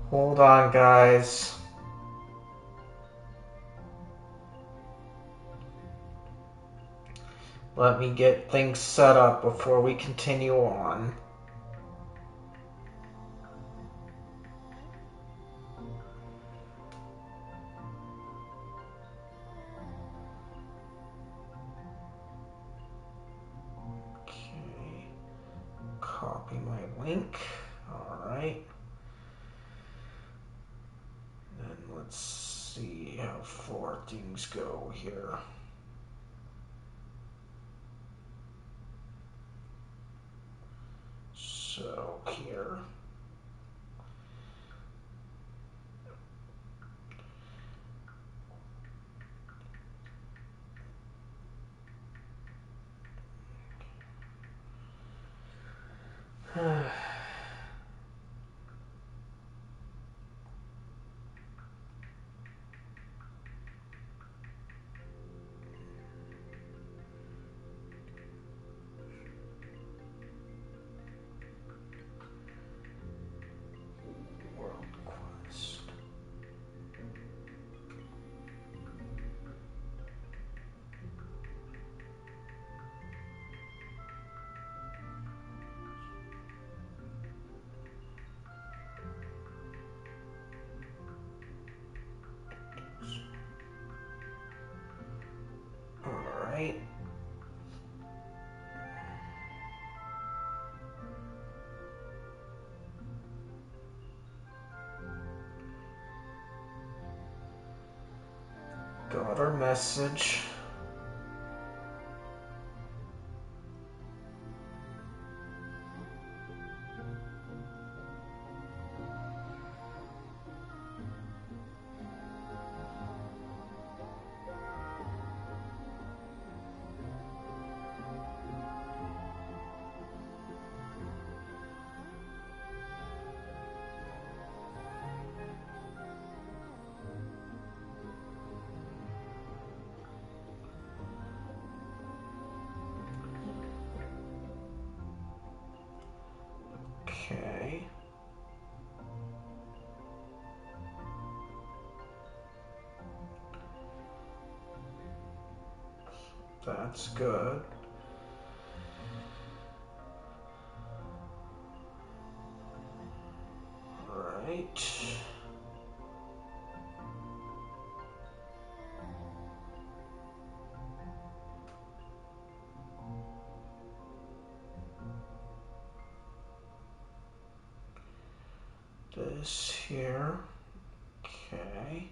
Hold on, guys. Let me get things set up before we continue on. Okay. Copy my link. Alright. Then let's see how far things go here. So here. World Quest. Alright. Got our message. Okay. That's good. Right. This here. Okay.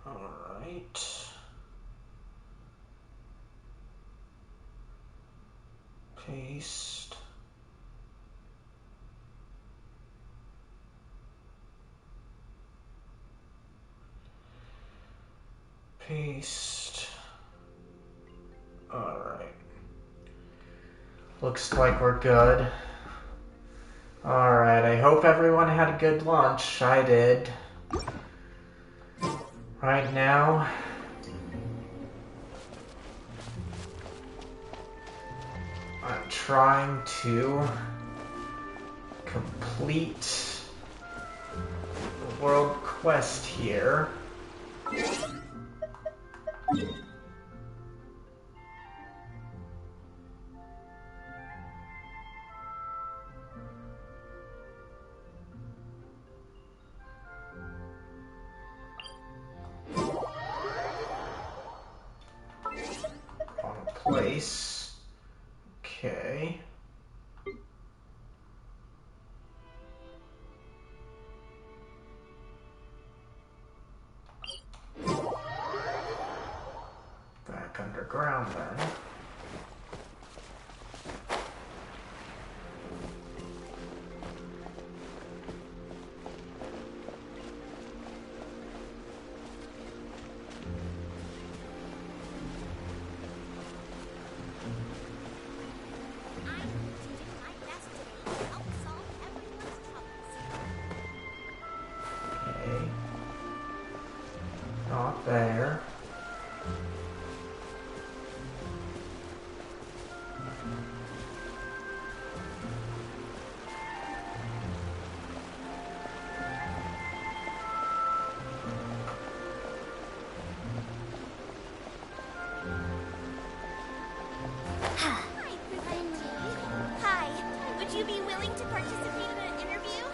Alright. Paste. Paste. Alright. Looks like we're good. Alright, I hope everyone had a good lunch. I did. Right now, I'm trying to complete the world quest here. On a place. Okay. Back underground then. Okay. not there. Hi, would you be willing to participate in an interview?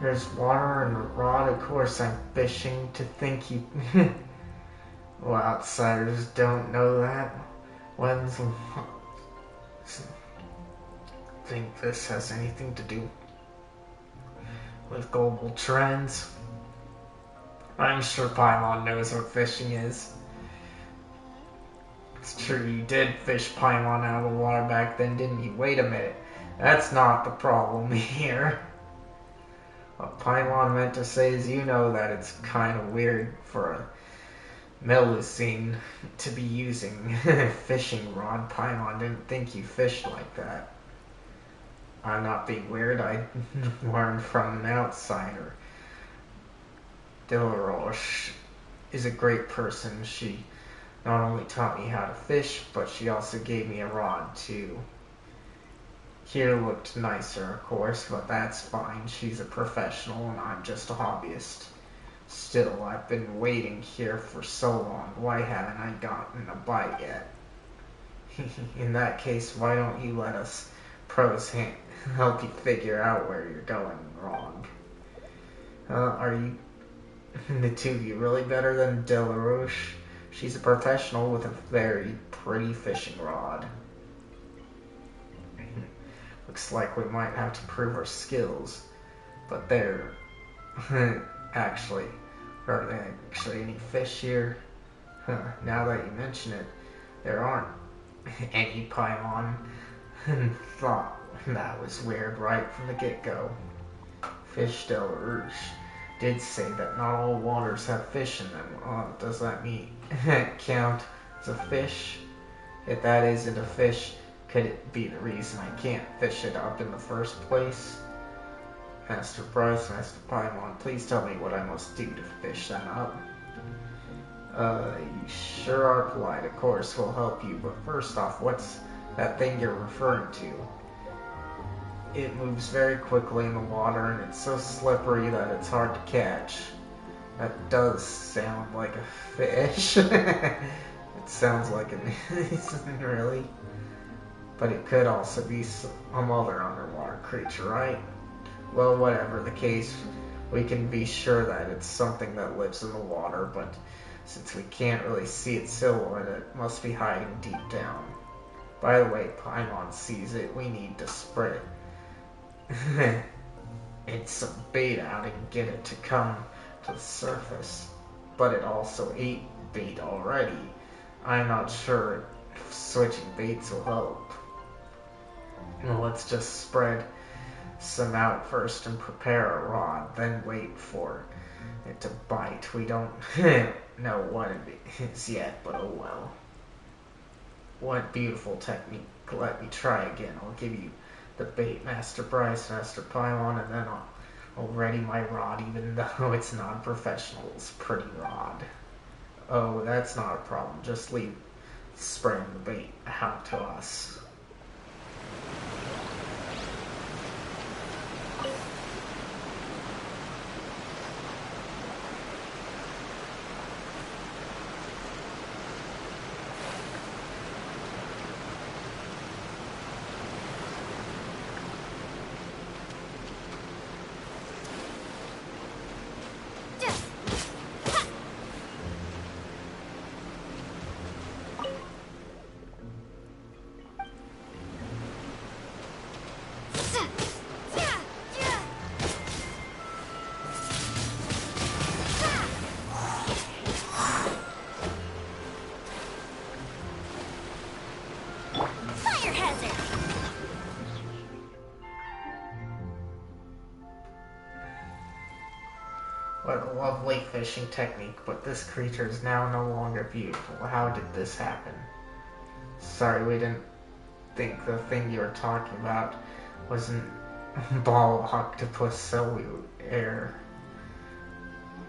There's water and a rod. Of course, I'm fishing. To think you. Well, outsiders don't know that. When's. Think this has anything to do with global trends? I'm sure Paimon knows what fishing is. It's true, you did fish Paimon out of the water back then, didn't you? Wait a minute. That's not the problem here. What Paimon meant to say is, you know that it's kind of weird for a Melusine to be using fishing rod. Paimon didn't think you fished like that. I'm not being weird, I learned from an outsider. Dilarosh is a great person. She not only taught me how to fish, but she also gave me a rod too. Here looked nicer, of course, but that's fine. She's a professional and I'm just a hobbyist. Still, I've been waiting here for so long. Why haven't I gotten a bite yet? In that case, why don't you let us pros help you figure out where you're going wrong? Are you the two of you really better than Delaroche? She's a professional with a very pretty fishing rod. Looks like we might have to prove our skills. But there are there actually any fish here? Now that you mention it, there aren't any Paimon. Thought that was weird right from the get-go. Fish Del Rouge did say that not all waters have fish in them. Does that mean count as a fish? If that isn't a fish, could it be the reason I can't fish it up in the first place? Master Bryce, Master Paimon, please tell me what I must do to fish them up. You sure are polite. Of course, we'll help you, but first off, what's that thing you're referring to? It moves very quickly in the water, and it's so slippery that it's hard to catch. That does sound like a fish. It sounds like it isn't really. But it could also be some other underwater creature, right? Well, whatever the case, we can be sure that it's something that lives in the water, but since we can't really see its silhouette, it must be hiding deep down. By the way, Paimon sees it. We need to spread it's some bait out and get it to come to the surface. But it also ate bait already. I'm not sure if switching baits will help. Well, let's just spread some out first and prepare a rod, then wait for it to bite. We don't know what it is yet, but oh well. What beautiful technique. Let me try again. I'll give you the bait, Master Bryce, Master Paimon, and then I'll ready my rod, even though it's not a professional's pretty rod. Oh, that's not a problem. Just leave spreading the bait out to us. What a lovely fishing technique, but this creature is now no longer beautiful. How did this happen? Sorry, we didn't think the thing you were talking about wasn't ball octopus, so we err.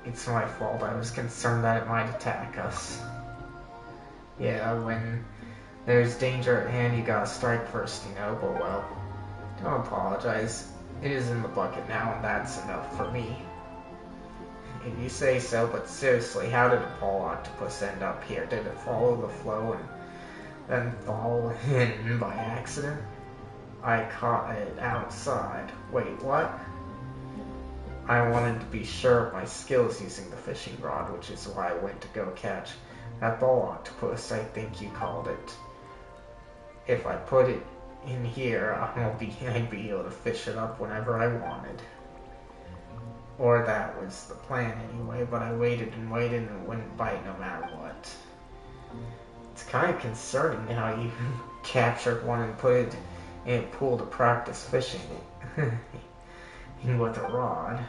It's my fault. I was concerned that it might attack us. Yeah, when there's danger at hand, you gotta strike first, you know, but well, don't apologize. It is in the bucket now, and that's enough for me. If you say so, but seriously, how did a ball octopus end up here? Did it follow the flow and then fall in by accident? I caught it outside. Wait, what? I wanted to be sure of my skills using the fishing rod, which is why I went to go catch that ball octopus, I think you called it. If I put it in here, I'd be able to fish it up whenever I wanted. Or that was the plan anyway, but I waited and waited and it wouldn't bite no matter what. It's kind of concerning how you captured one and put it in a pool to practice fishing with a rod.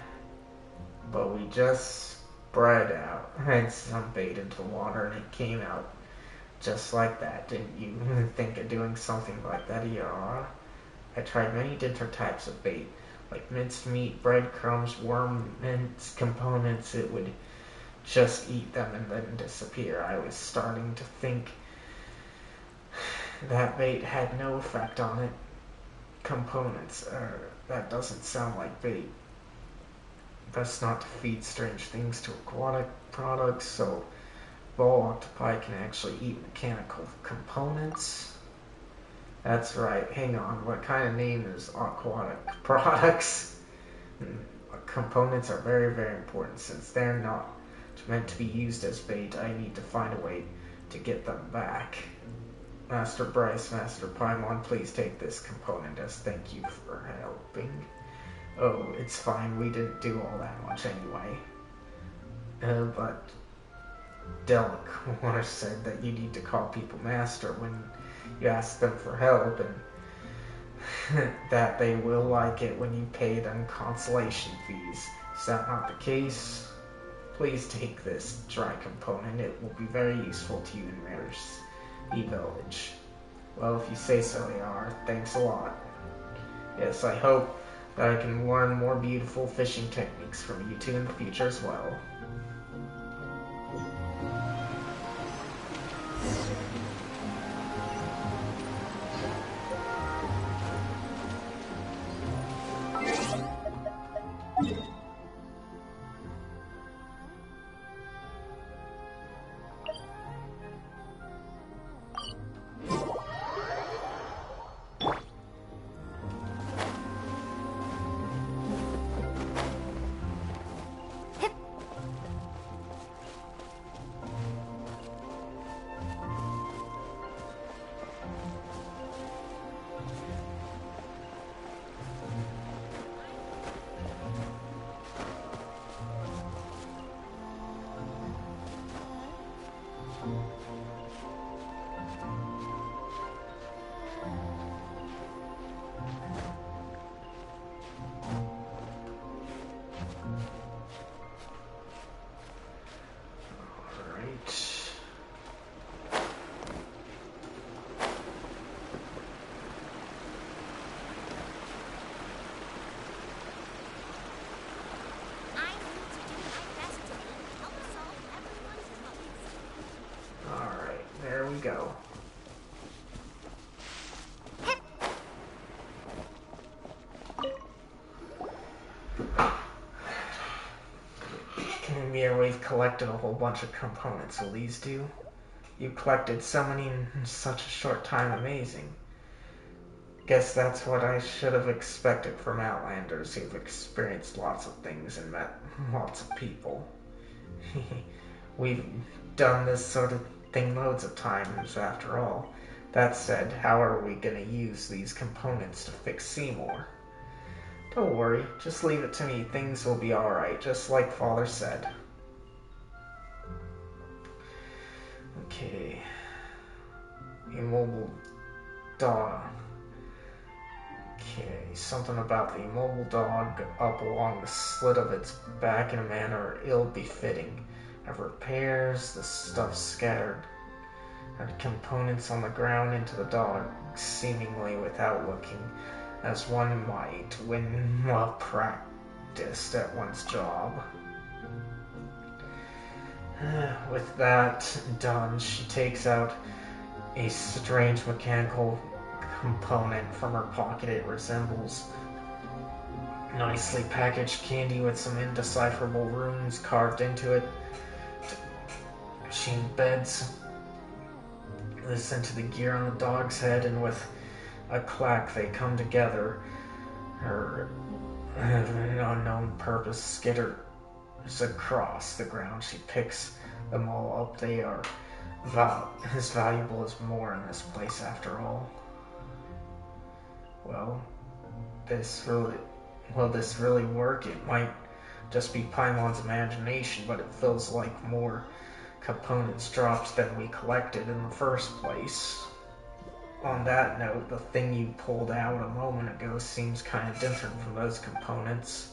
But we just spread out and some bait into the water and it came out just like that. Didn't you think of doing something like that, yeah? I tried many different types of bait, like minced meat, breadcrumbs, worm mince components. It would just eat them and then disappear. I was starting to think that bait had no effect on it. Components, that doesn't sound like bait. Best not to feed strange things to aquatic products, so ball octopi can actually eat mechanical components. That's right. Hang on. What kind of name is aquatic products? Components are very, very important. Since they're not meant to be used as bait, I need to find a way to get them back. Master Bryce, Master Paimon, please take this component as thank you for helping. Oh, it's fine. We didn't do all that much anyway. But Delacour said that you need to call people master when you ask them for help, and that they will like it when you pay them consolation fees. Is that not the case? Please take this dry component. It will be very useful to you in Melusine village. Well, if you say so, Yar. Thanks a lot. Yes, I hope that I can learn more beautiful fishing techniques from you two in the future as well. Go. Here we've collected a whole bunch of components. Will these do? You collected so many in such a short time. Amazing. Guess that's what I should have expected from Outlanders who've experienced lots of things and met lots of people. We've done this sort of thing loads of times after all. That said, how are we gonna use these components to fix Seymour? Don't worry, just leave it to me. Things will be alright, just like Father said. Okay. Immobile dog. Okay, something about the immobile dog up along the slit of its back in a manner ill-befitting of repairs, the stuff scattered and components on the ground into the dog, seemingly without looking, as one might when well practiced at one's job. With that done, she takes out a strange mechanical component from her pocket. It resembles nicely packaged candy with some indecipherable runes carved into it. She embeds this into the gear on the dog's head, and with a clack they come together. Her an unknown purpose skitters across the ground. She picks them all up. They are as valuable as more in this place after all. Will this really work? It might just be Paimon's imagination, but it feels like more components dropped than we collected in the first place. On that note, the thing you pulled out a moment ago seems kind of different from those components.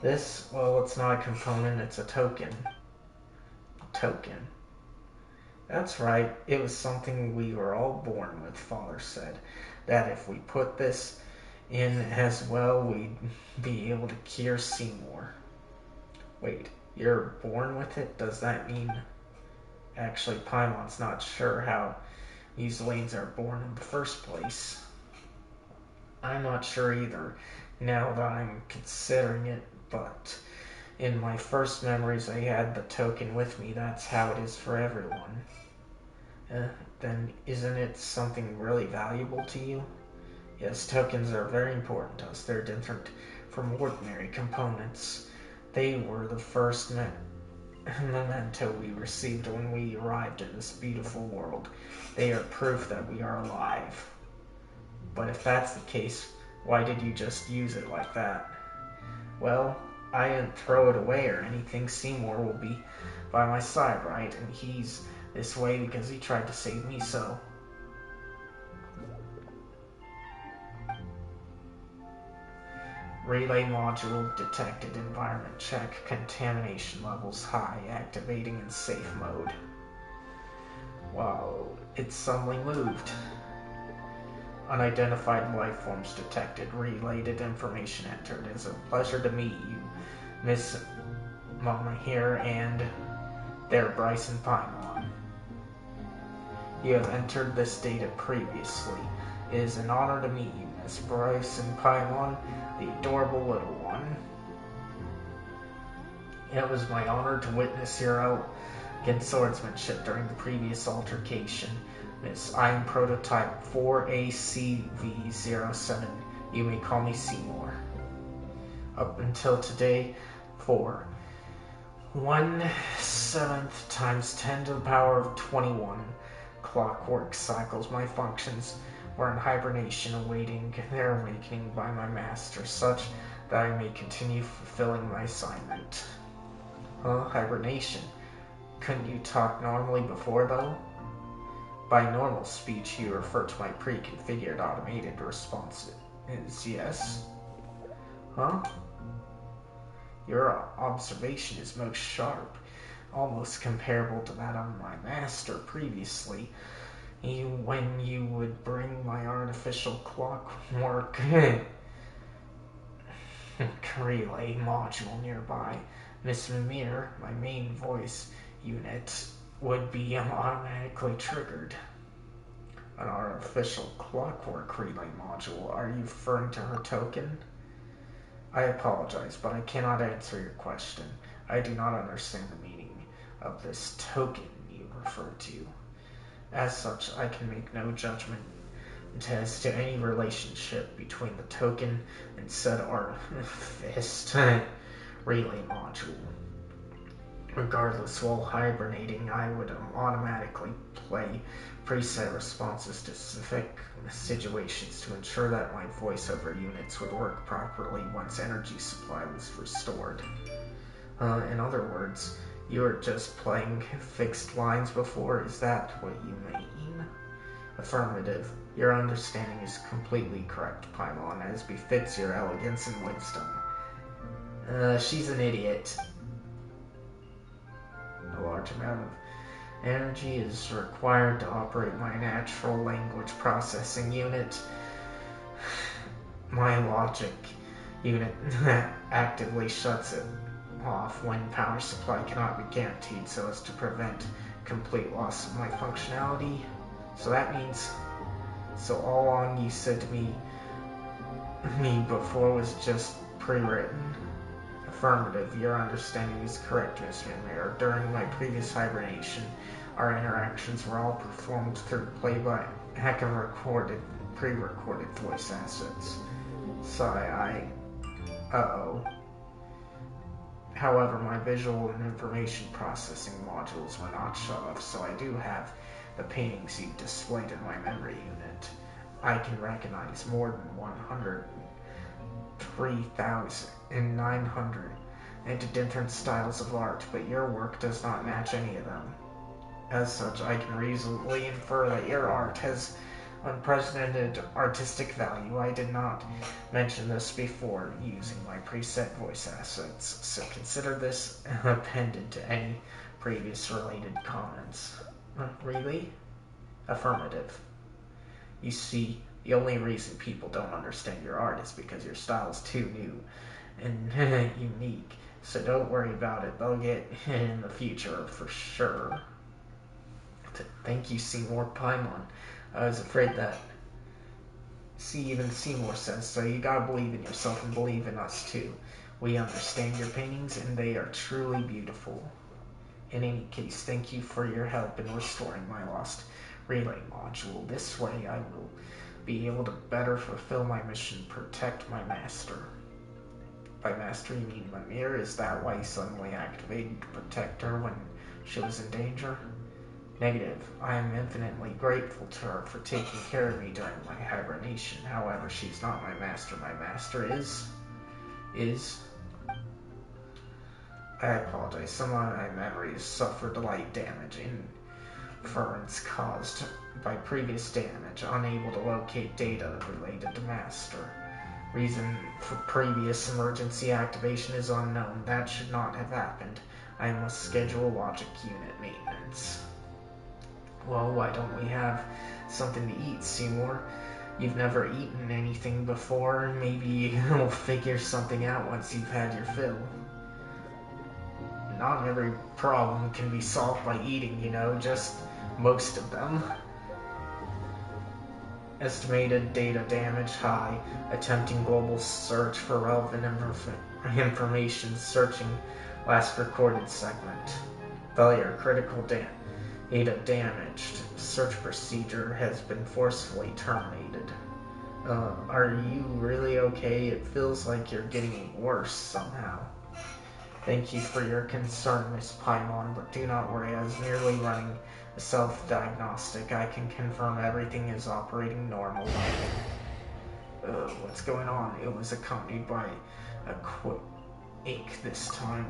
This, well, it's not a component, it's a token. Token? That's right, it was something we were all born with, Father said. That if we put this in as well, we'd be able to cure Seymour. Wait, you're born with it? Does that mean... Actually, Paimon's not sure how Muselines are born in the first place. I'm not sure either, now that I'm considering it, but in my first memories I had the token with me. That's how it is for everyone. Then isn't it something really valuable to you? Yes, tokens are very important to us. They're different from ordinary components. They were the first memento we received when we arrived in this beautiful world. They are proof that we are alive. But if that's the case, why did you just use it like that? Well, I didn't throw it away or anything. Seymour will be by my side, right? And he's this way because he tried to save me, so... Relay module detected. Environment check. Contamination levels high. Activating in safe mode. Wow, it suddenly moved. Unidentified life forms detected. Related information entered. It's a pleasure to meet you, Miss Mama here, and there, Bryson Paimon. You have entered this data previously. It is an honor to meet you, Miss Bryson Paimon, the adorable little one. It was my honor to witness your elegant swordsmanship during the previous altercation, Miss. I'm prototype 4ACV07. You may call me Seymour. Up until today, 4. 1/7 times 10 to the power of 21 clockwork cycles. My functions were in hibernation, awaiting their awakening by my master, such that I may continue fulfilling my assignment. Hibernation. Couldn't you talk normally before, though? By normal speech, you refer to my pre-configured automated responses. Yes? Huh? Your observation is most sharp, almost comparable to that of my master previously. When you would bring my artificial clockwork relay module nearby, Miss Mimir, my main voice unit, would be automatically triggered. An artificial clockwork relay module. Are you referring to her token? I apologize, but I cannot answer your question. I do not understand the meaning of this token you refer to. As such, I can make no judgment as to any relationship between the token and said artificial relay module. Regardless, while hibernating, I would automatically play preset responses to specific situations to ensure that my voiceover units would work properly once energy supply was restored. In other words, you were just playing fixed lines before? Is that what you mean? Affirmative. Your understanding is completely correct, Paimon, as befits your elegance and wisdom. She's an idiot. A large amount of energy is required to operate my natural language processing unit. My logic unit actively shuts it off when power supply cannot be guaranteed so as to prevent complete loss of my functionality. So that means, so all along you said to me before was just pre-written? Affirmative. Your understanding is correct, Mr. Mayor. During my previous hibernation, our interactions were all performed through playback of pre-recorded voice assets. Uh-oh. However, my visual and information processing modules were not shut off, so I do have the paintings you displayed in my memory unit. I can recognize more than 103,900 and different styles of art, but your work does not match any of them. As such, I can reasonably infer that your art has unprecedented artistic value. I did not mention this before using my preset voice assets, so consider this appended to any previous related comments. Really? Affirmative. You see, the only reason people don't understand your art is because your style is too new and unique, so don't worry about it. They'll get it in the future for sure. Thank you, Seymour Paimon. I was afraid that. Even Seymour says so. You gotta believe in yourself and believe in us too. We understand your paintings and they are truly beautiful. In any case, thank you for your help in restoring my lost relay module. This way I will be able to better fulfill my mission, protect my master. By master you mean Mimir? Is that why you suddenly activated to protect her when she was in danger? Negative. I am infinitely grateful to her for taking care of me during my hibernation. However, she's not my master. My master is... I apologize. Some of my memories suffered light damage. Inference caused by previous damage. Unable to locate data related to master. Reason for previous emergency activation is unknown. That should not have happened. I must schedule logic unit maintenance. Well, why don't we have something to eat, Seymour? You've never eaten anything before. Maybe you'll figure something out once you've had your fill. Not every problem can be solved by eating, just most of them. Estimated data damage high. Attempting global search for relevant information. Searching last recorded segment. Failure. Critical data damaged. Search procedure has been forcefully terminated. Are you really okay? It feels like you're getting worse somehow. Thank you for your concern, Miss Paimon, but do not worry. I was merely running a self-diagnostic. I can confirm everything is operating normally. What's going on? It was accompanied by a quake this time.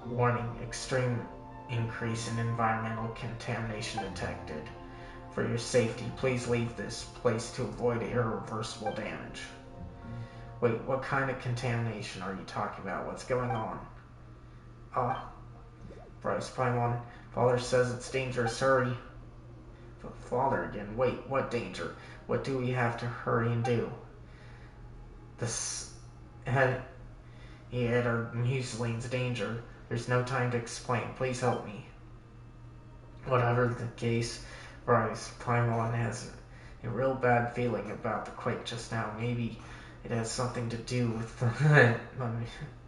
Warning, extreme increase in environmental contamination detected. For your safety, please leave this place to avoid irreversible damage. Wait, what kind of contamination are you talking about? What's going on? Bryce Paimon, Father says it's dangerous, hurry. Father again, wait, what danger? What do we have to hurry and do? He had our Melusine's danger. There's no time to explain. Please help me. Whatever the case, Bryce Paimon has a real bad feeling about the quake just now. Maybe it has something to do with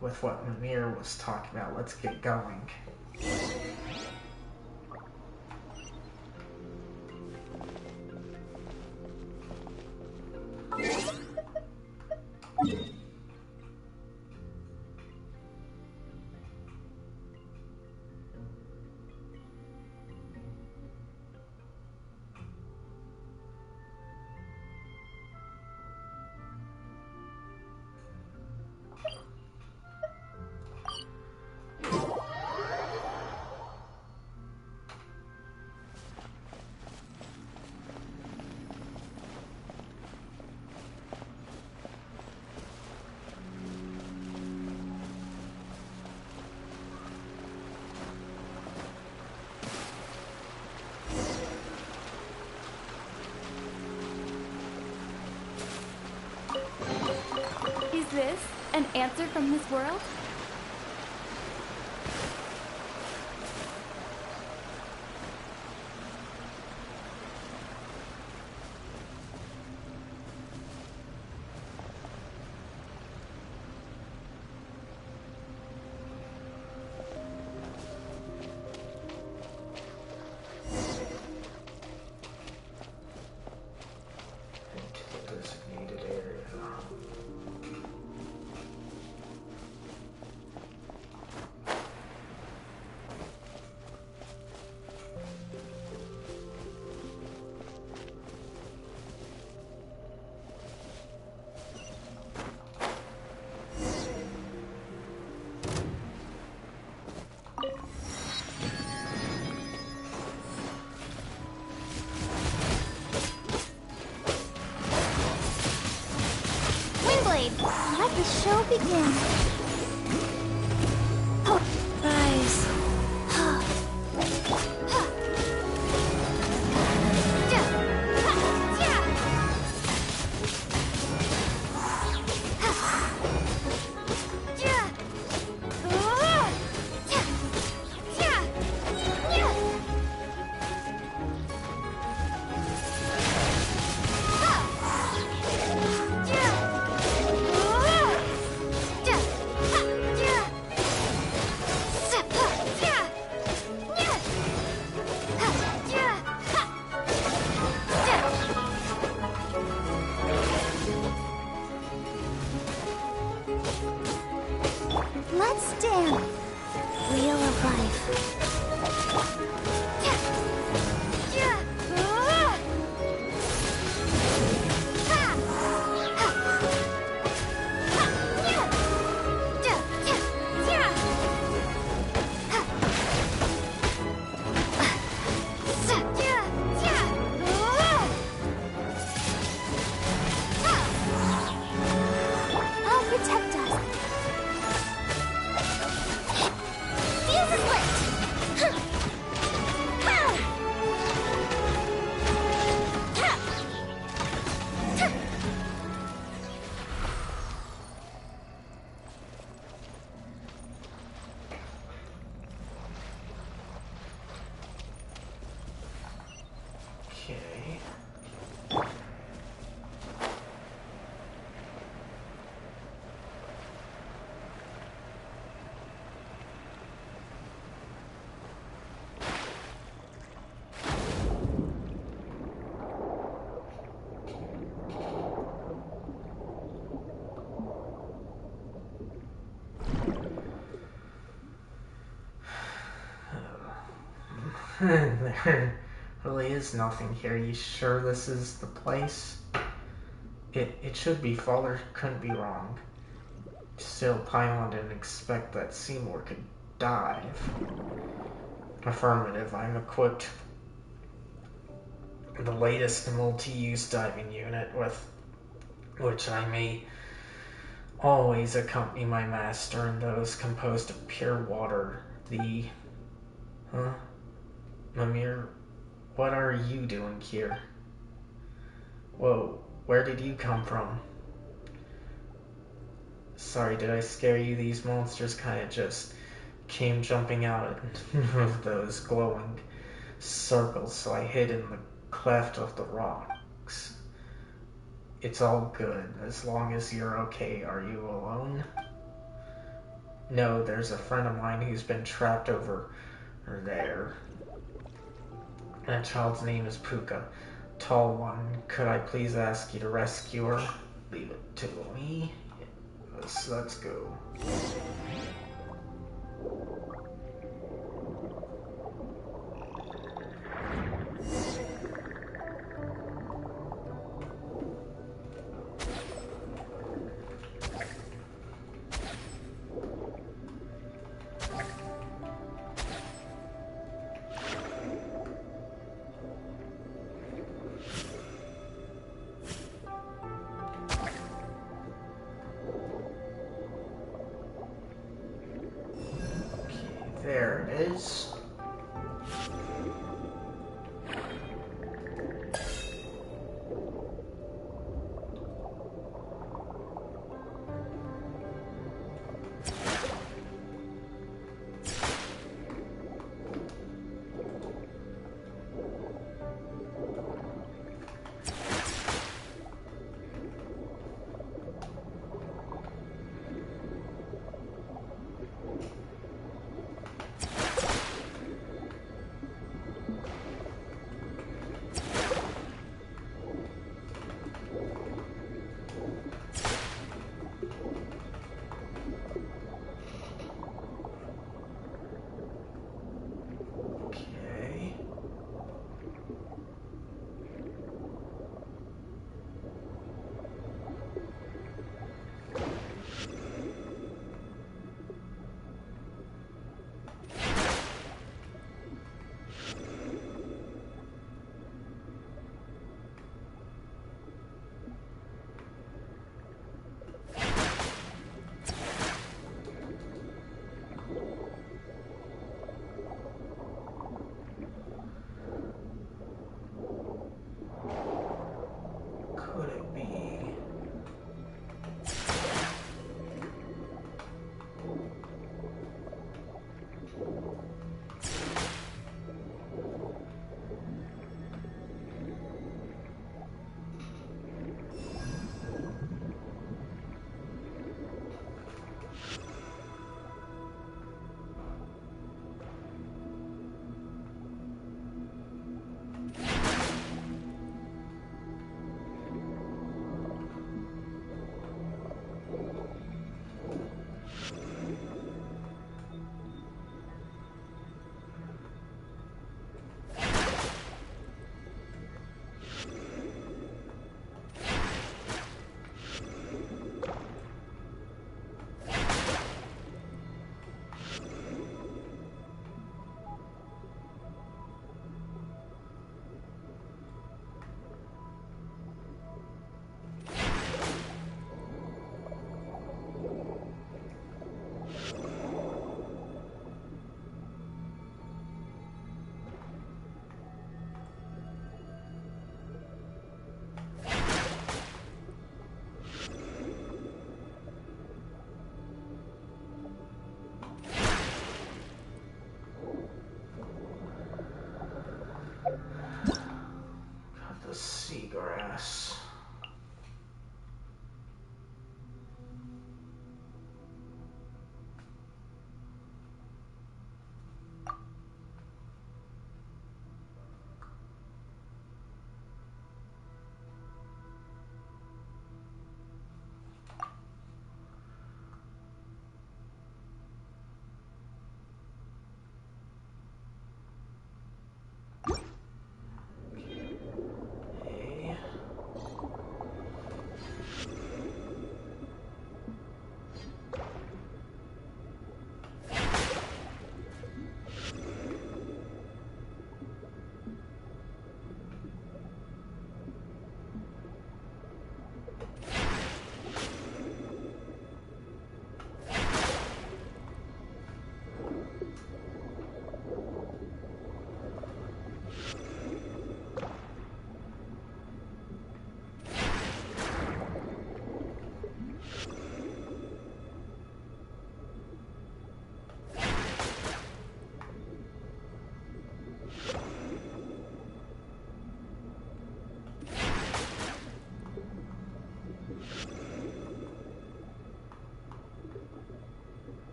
with what Mimir was talking about. Let's get going. answer from this world? Let the show begin. Rise. Let's dance. Wheel of Life. I'll protect us. Fuse is lit! Okay. There really is nothing here. You sure this is the place? It should be. Father couldn't be wrong. Still, Paimon didn't expect that Seymour could dive. Affirmative. I'm equipped with the latest multi-use diving unit, with which I may always accompany my master in those composed of pure water. The... Huh? Mimir, what are you doing here? Whoa, where did you come from? Sorry, did I scare you? These monsters kinda just came jumping out of those glowing circles, so I hid in the cleft of the rocks. It's all good, as long as you're okay. Are you alone? No, there's a friend of mine who's been trapped over there. That child's name is Puka. Tall one. Could I please ask you to rescue her? Leave it to me. Yes, let's go. There it is.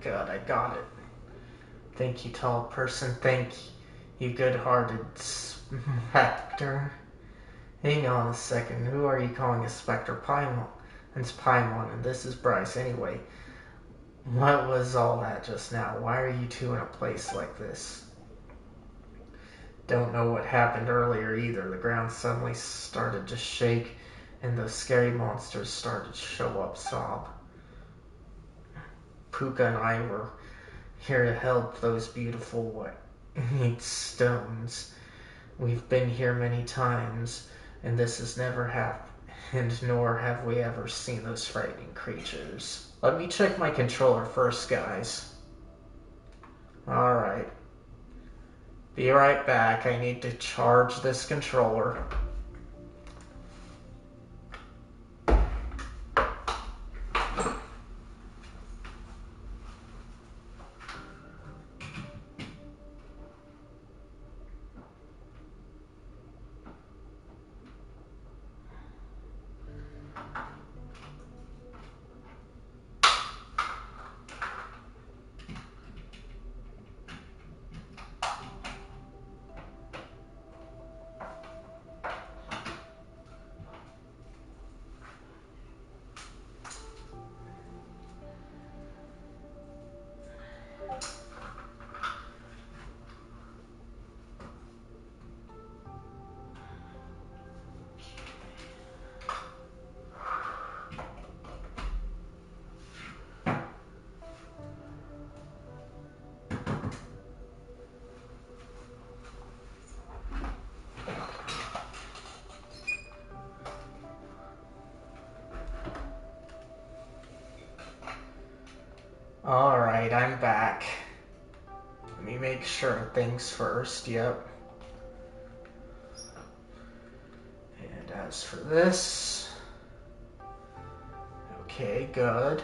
good, I got it. Thank you, tall person. Thank you, good-hearted Spectre. Hang on a second. Who are you calling a Spectre? Paimon. It's Paimon, and this is Bryce. Anyway, what was all that just now? Why are you two in a place like this? Don't know what happened earlier either. The ground suddenly started to shake, and those scary monsters started to show up. Sob. Puka and I were here to help those beautiful white stones. We've been here many times, and this has never happened, nor have we ever seen those frightening creatures. Let me check my controller first, guys. Alright. Be right back. I need to charge this controller. Alright, I'm back. Let me make sure of things first, yep. And as for this... Okay, good.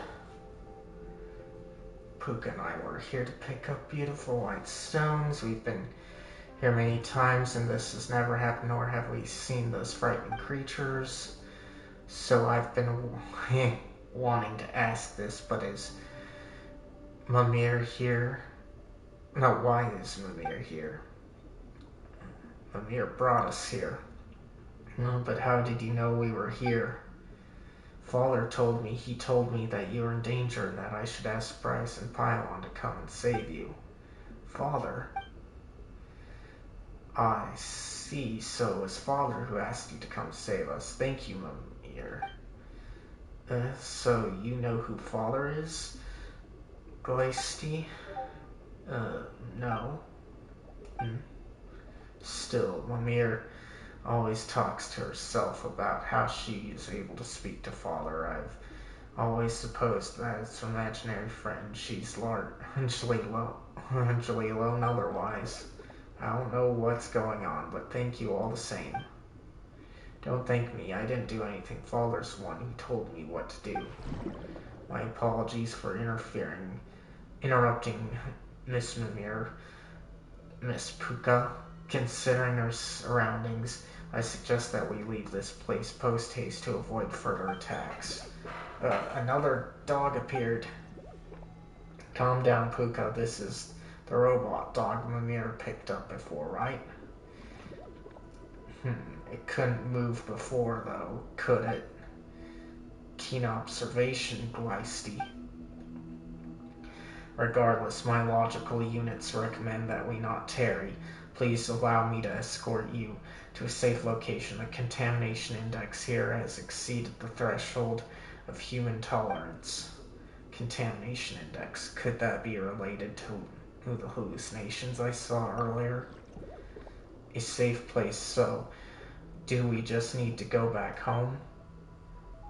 Puka and I were here to pick up beautiful white stones. We've been here many times, and this has never happened, nor have we seen those frightening creatures. So I've been wanting to ask this, but is Mimir here? No, why is Mimir here? Mimir brought us here. No, but how did you know we were here? Father told me, he told me that you were in danger and that I should ask Bryce and Pylon to come and save you. Father? I see, so it was Father who asked you to come save us. Thank you, Mimir. So you know who Father is? Glaisty? No. Still, Mimir always talks to herself about how she is able to speak to Father. I've always supposed that as an imaginary friend, she's largely alone otherwise. I don't know what's going on, but thank you all the same. Don't thank me. I didn't do anything. Father's the one who told me what to do. My apologies for interrupting Miss Mimir. Miss Puka, considering our surroundings, I suggest that we leave this place post-haste to avoid further attacks. Another dog appeared. Calm down, Puka. This is the robot dog Mimir picked up before, right? It couldn't move before, though, could it? Keen observation, Gleisty. Regardless, my logical units recommend that we not tarry. Please allow me to escort you to a safe location. The contamination index here has exceeded the threshold of human tolerance. Contamination index. Could that be related to the hallucinations I saw earlier? A safe place, so do we just need to go back home?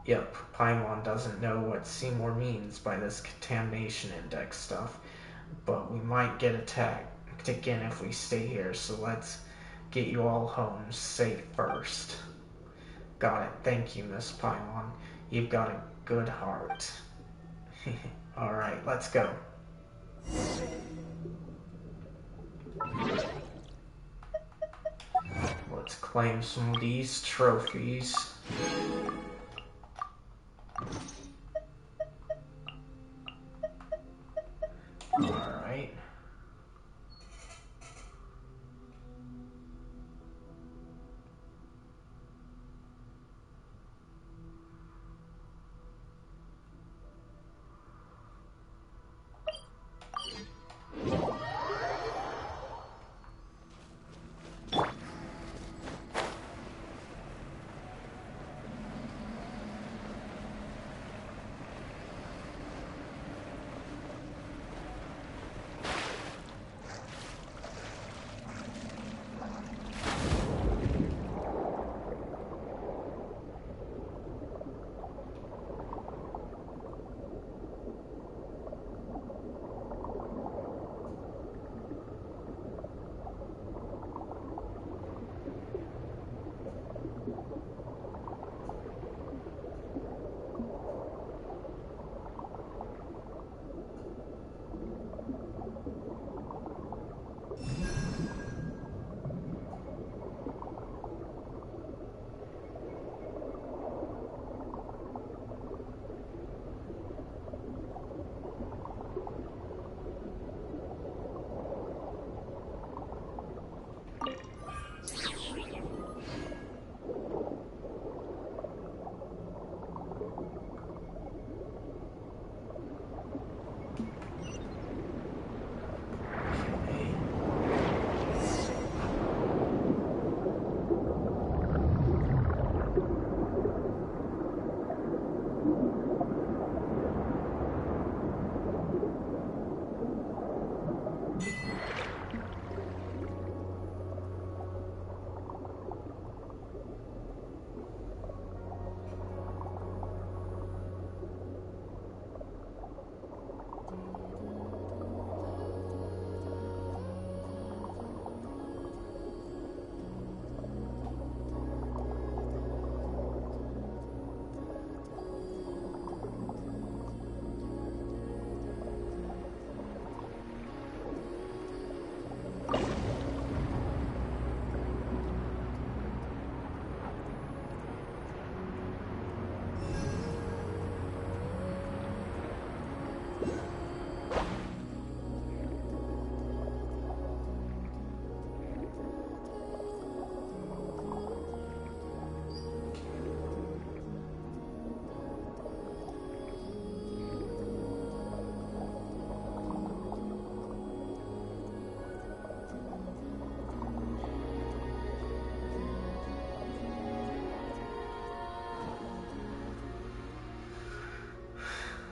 Yep, Paimon doesn't know what Seymour means by this contamination index stuff, but we might get attacked again if we stay here, so let's get you all home safe first. Got it. Thank you, Miss Paimon. You've got a good heart. Alright, let's go. Let's claim some of these trophies.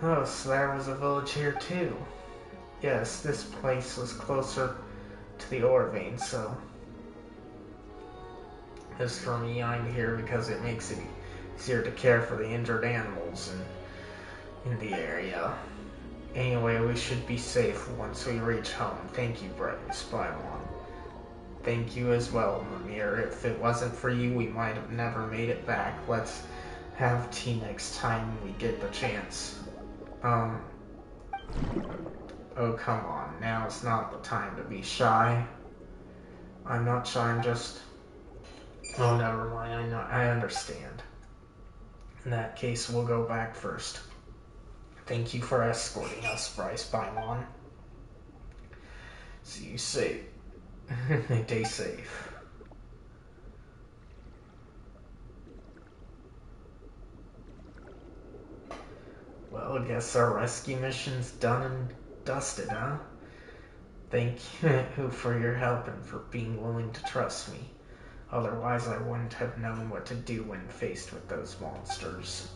Oh, so there was a village here too. Yes, this place was closer to the ore vein, so as for me, I'm here because it makes it easier to care for the injured animals in the area. Anyway, we should be safe once we reach home. Thank you, Bryce Spymon. Thank you as well, Mimir. If it wasn't for you, we might have never made it back. Let's have tea next time we get the chance. Oh, come on. Now's not the time to be shy. I'm not shy, I'm just... Oh, never mind. I understand. In that case, we'll go back first. Thank you for escorting us, Bryce Bymon. See you safe. Stay safe. Well, I guess our rescue mission's done and dusted, huh? Thank you for your help and for being willing to trust me. Otherwise, I wouldn't have known what to do when faced with those monsters.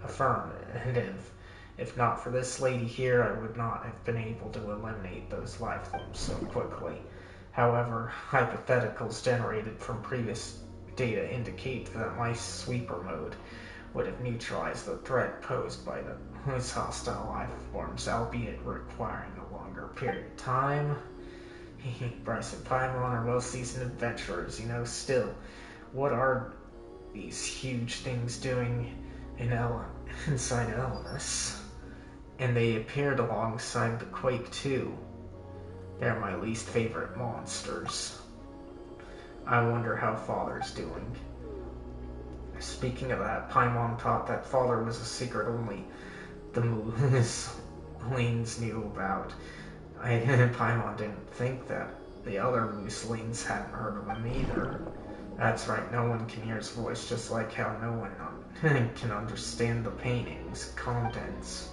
Affirmative. If not for this lady here, I would not have been able to eliminate those life forms so quickly. However, hypotheticals generated from previous data indicate that my sweeper mode would have neutralized the threat posed by those hostile life forms, albeit requiring a longer period of time. Bryce and Paimon are well-seasoned adventurers, still. What are these huge things doing inside Elenis? And they appeared alongside the Quake too. They're my least favorite monsters. I wonder how Father's doing. Speaking of that, Paimon thought that Father was a secret only the Mousselines knew about. Paimon didn't think that the other Mousselines hadn't heard of him either. That's right, no one can hear his voice, just like how no one can understand the painting's contents.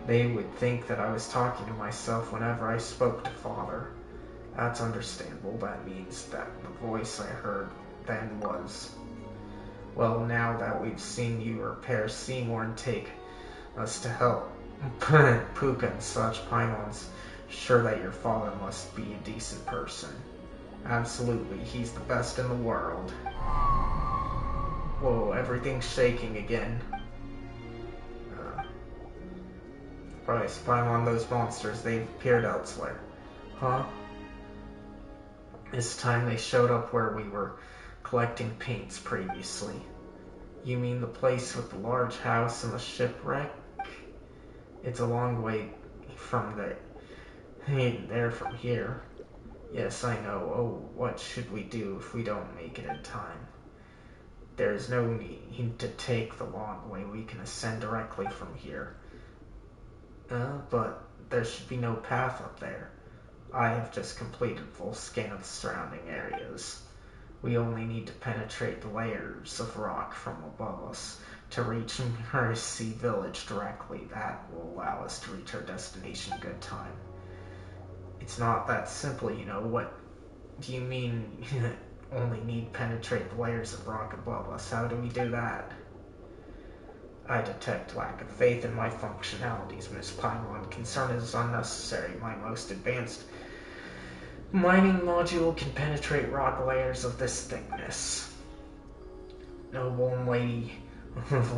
They would think that I was talking to myself whenever I spoke to Father. That's understandable. That means that the voice I heard then was... Well, now that we've seen you repair Seymour and take us to help Puka and such, Paimon's sure that your father must be a decent person. Absolutely, he's the best in the world. Whoa, everything's shaking again. Bryce, Paimon, those monsters, they've appeared elsewhere. Huh? This time they showed up where we were collecting paints previously. You mean the place with the large house and the shipwreck? It's a long way from there from here. Yes, I know. Oh, what should we do if we don't make it in time? There's no need to take the long way. We can ascend directly from here. But there should be no path up there. I have just completed a full scan of the surrounding areas. We only need to penetrate the layers of rock from above us to reach Melusine village directly. That will allow us to reach our destination in good time. It's not that simple, What do you mean only need to penetrate the layers of rock above us? How do we do that? I detect lack of faith in my functionalities, Miss Paimon. Concern is unnecessary. My most advanced mining module can penetrate rock layers of this thickness. Noble and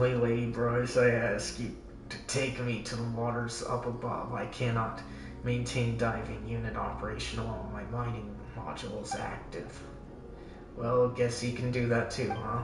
Lady Bryce, I ask you to take me to the waters up above. I cannot maintain diving unit operation while my mining module is active. Well, guess you can do that too, huh?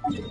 Okay.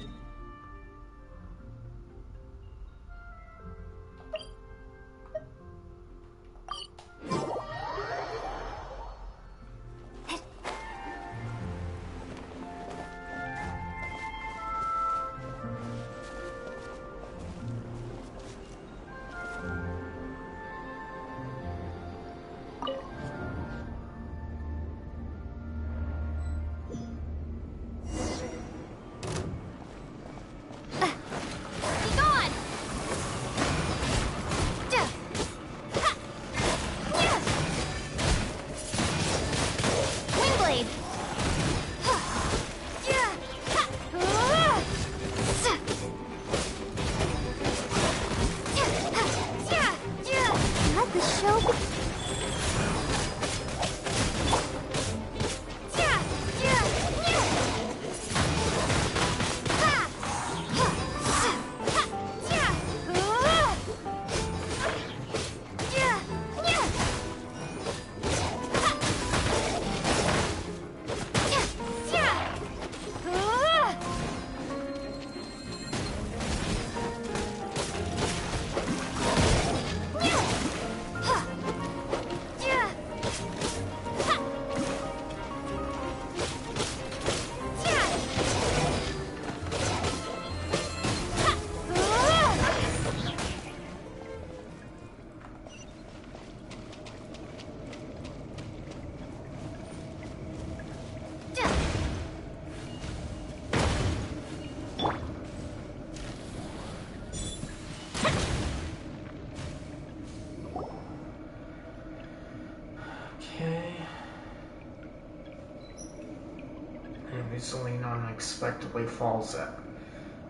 And Melusine unexpectedly falls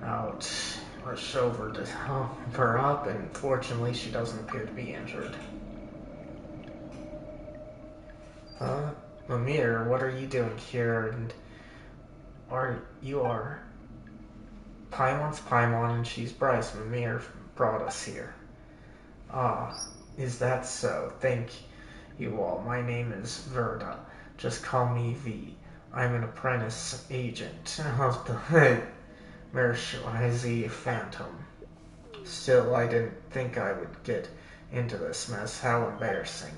out. Rush over to help her up, and fortunately she doesn't appear to be injured. Mimir, what are you doing here? And you are Paimon's Paimon and she's Bryce. Mimir brought us here. Ah, is that so? Thank you all. My name is Verda. Just call me V. I'm an apprentice agent of the mercenaries Phantom. Still, I didn't think I would get into this mess. How embarrassing.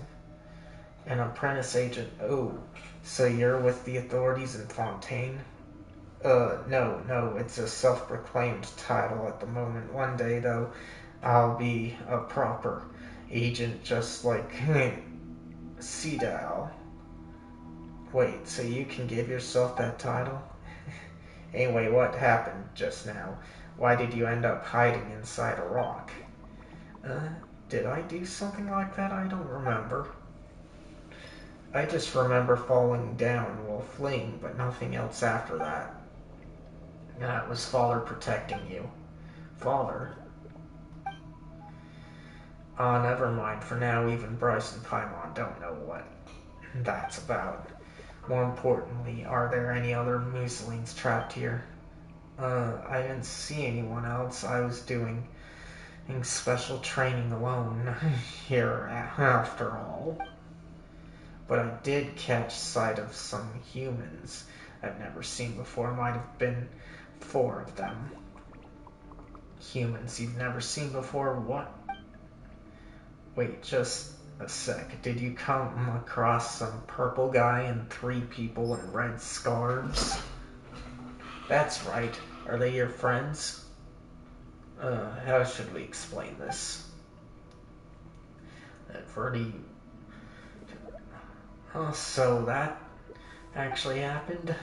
An apprentice agent? Oh, so you're with the authorities in Fontaine? No, it's a self-proclaimed title at the moment. One day, though, I'll be a proper agent just like Cedal. Wait, so you can give yourself that title? Anyway, what happened just now? Why did you end up hiding inside a rock? Did I do something like that? I don't remember. I just remember falling down while fleeing, but nothing else after that. That was Father protecting you. Father? Never mind. For now, even Bryce and Paimon don't know what that's about. More importantly, are there any other Musolines trapped here? I didn't see anyone else. I was doing special training alone here after all. But I did catch sight of some humans I've never seen before. Might have been 4 of them. Humans you've never seen before? What? Wait, just a sec. Did you come across some purple guy and 3 people in red scarves? That's right. Are they your friends? How should we explain this? Verdi... Oh, so that actually happened?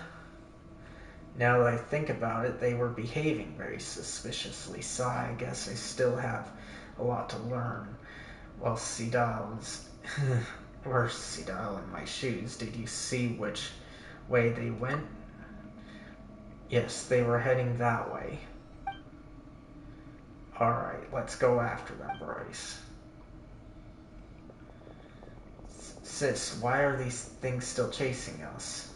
Now that I think about it, they were behaving very suspiciously, so I guess I still have a lot to learn. Well, Cedal was... Where's Cedal in my shoes? Did you see which way they went? Yes, they were heading that way. Alright, let's go after them, Bryce. Sis, why are these things still chasing us?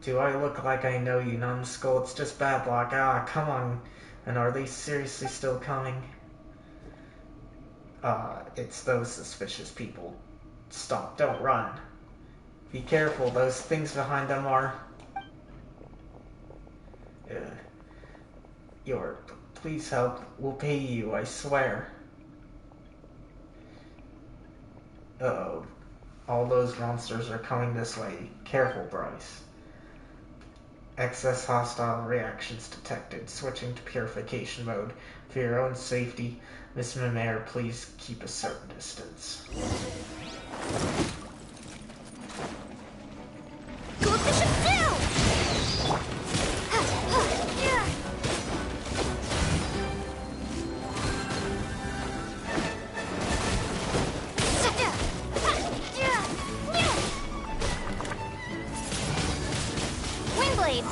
Do I look like I know you, numbskull? It's just bad luck. Ah, come on. And are they seriously still coming? It's those suspicious people. Stop, don't run. Be careful, those things behind them are... Your, please help. We'll pay you, I swear. Uh-oh. All those monsters are coming this way. Careful, Bryce. Excess hostile reactions detected. Switching to purification mode. For your own safety, Miss Mimere, please keep a certain distance. Coefficient down! Windblade!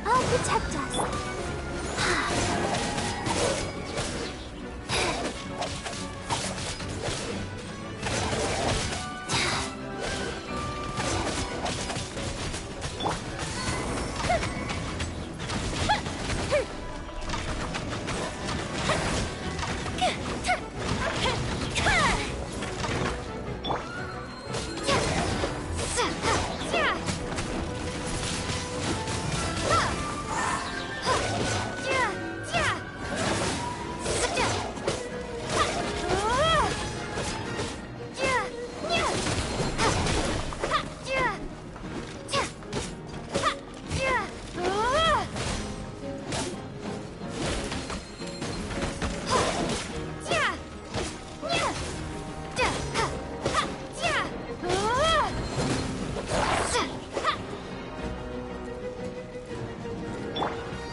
I'll protect us.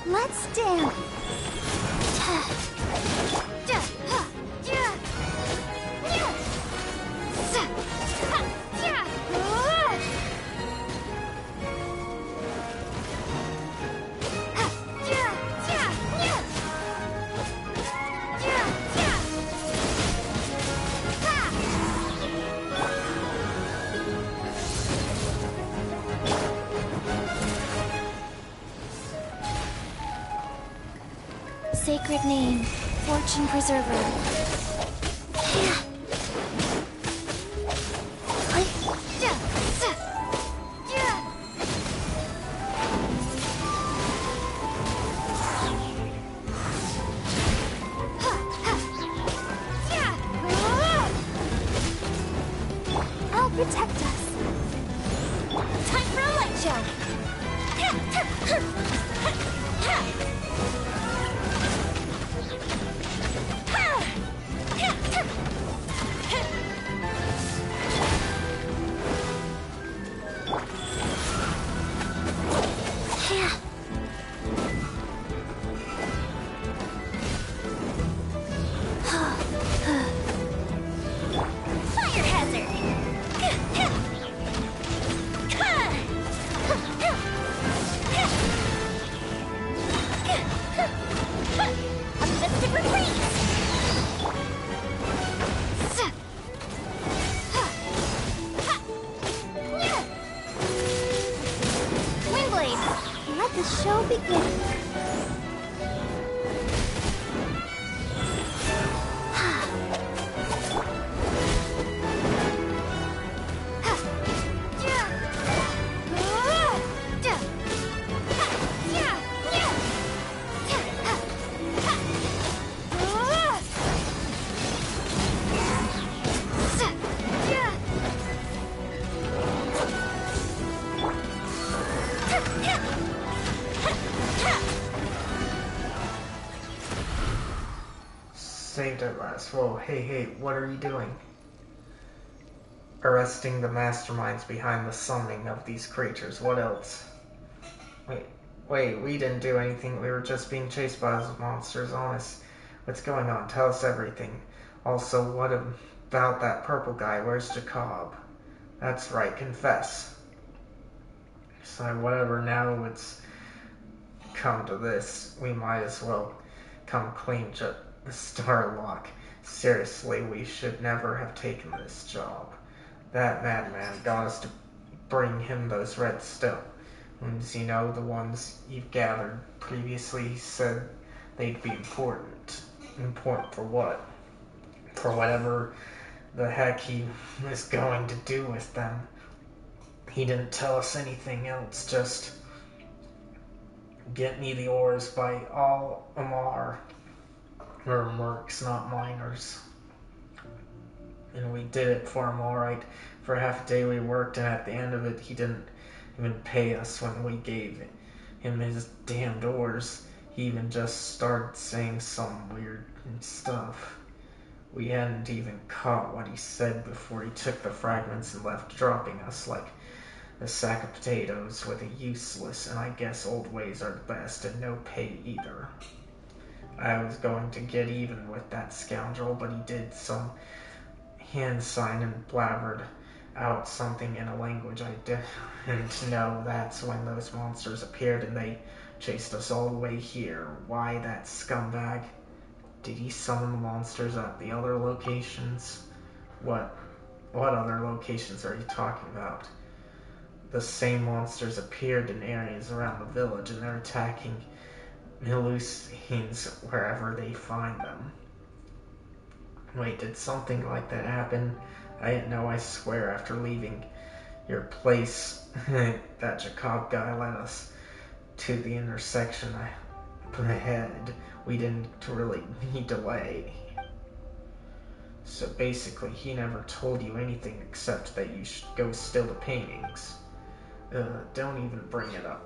Let's dance. Sacred name, fortune preserver. I'll protect us. Time for a light show. Fire hazard! Objective retreat! Windblade, let the show begin. Saved at last. Whoa, hey, what are you doing? Arresting the masterminds behind the summoning of these creatures. What else? Wait, we didn't do anything. We were just being chased by those monsters. Honest. What's going on? Tell us everything. Also, what about that purple guy? Where's Jacob? That's right, confess. So whatever, now it's come to this. We might as well come clean to the Starlock. Seriously, we should never have taken this job. That madman got us to bring him those red stones. You know, the ones you've gathered previously. He said they'd be important. Important for what? For whatever the heck he was going to do with them. He didn't tell us anything else, just Get me the ores by all Amar. Or mercs, not miners. And we did it for him alright. For half a day we worked, and at the end of it, he didn't even pay us when we gave him his damned ores. He even just started saying some weird stuff. We hadn't even caught what he said before he took the fragments and left, dropping us like a sack of potatoes with a useless, and I guess old ways are the best, and no pay either. I was going to get even with that scoundrel, but he did some hand sign and blabbered out something in a language I didn't know. That's when those monsters appeared, and they chased us all the way here. Why, that scumbag? Did he summon the monsters at the other locations? What other locations are you talking about? The same monsters appeared in areas around the village, and they're attacking Melusines wherever they find them. Wait, did something like that happen? I didn't know, I swear, after leaving your place, that Jacob guy led us to the intersection ahead. We didn't really need delay. So basically, he never told you anything except that you should go steal the paintings. Don't even bring it up.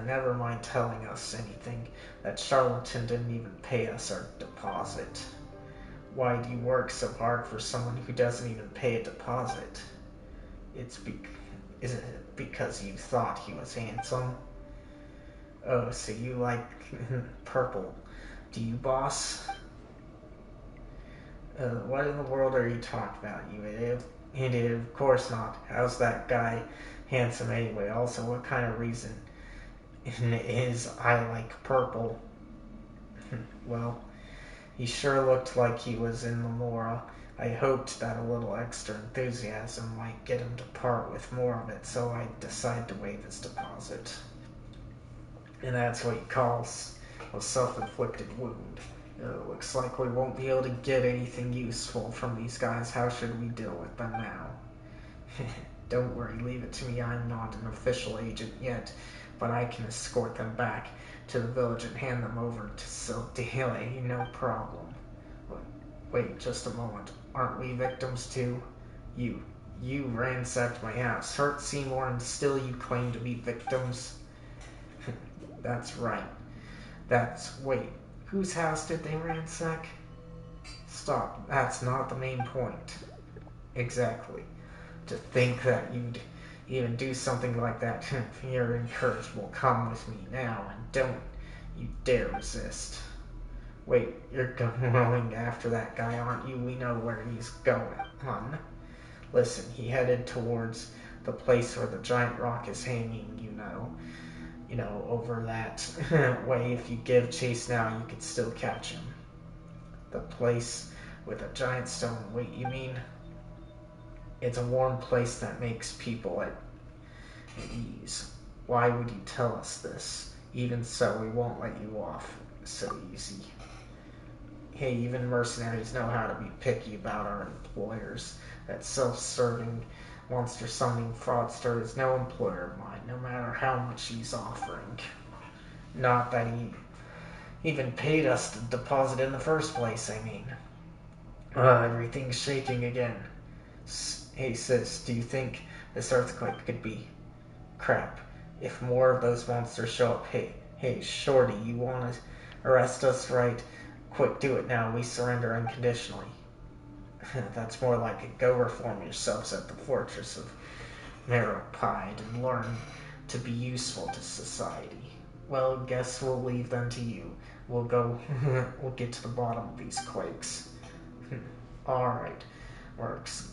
Never mind telling us anything. That charlatan didn't even pay us our deposit. Why do you work so hard for someone who doesn't even pay a deposit? Is it because you thought he was handsome? Oh, so you like purple. Do you, boss? What in the world are you talking about, you idiot? Idiot, of course not. How's that guy handsome anyway? Also, what kind of reason is I like purple? Well, he sure looked like he was in the moral. I hoped that a little extra enthusiasm might get him to part with more of it, so I decided to waive his deposit. And that's what he calls a self-inflicted wound. Looks like we won't be able to get anything useful from these guys. How should we deal with them now? Don't worry, leave it to me. I'm not an official agent yet, but I can escort them back to the village and hand them over to Sildelia, no problem. Wait just a moment. Aren't we victims too? You ransacked my house, hurt Seymour, and still you claim to be victims? That's right. Wait, whose house did they ransack? Stop, that's not the main point. Exactly. To think that you'd even do something like that, you're incorrigible. Come with me now, and don't you dare resist. Wait, you're going after that guy, aren't you? We know where he's going. Listen, he headed towards the place where the giant rock is hanging, you know, over that way. If you give chase now, you could still catch him. The place with a giant stone. Wait, you mean? It's a warm place that makes people at ease. Why would you tell us this? Even so, we won't let you off so easy. Hey, even mercenaries know how to be picky about our employers. That self-serving, monster-summoning fraudster is no employer of mine, no matter how much he's offering. Not that he even paid us to deposit in the first place, I mean. Everything's shaking again. Hey sis, do you think this earthquake could be? Crap. If more of those monsters show up, hey, shorty, you wanna arrest us, right? Quick, do it now. We surrender unconditionally. That's more like it. Go reform yourselves at the fortress of Meropide and learn to be useful to society. Well, guess we'll leave them to you. We'll get to the bottom of these quakes. Alright, works.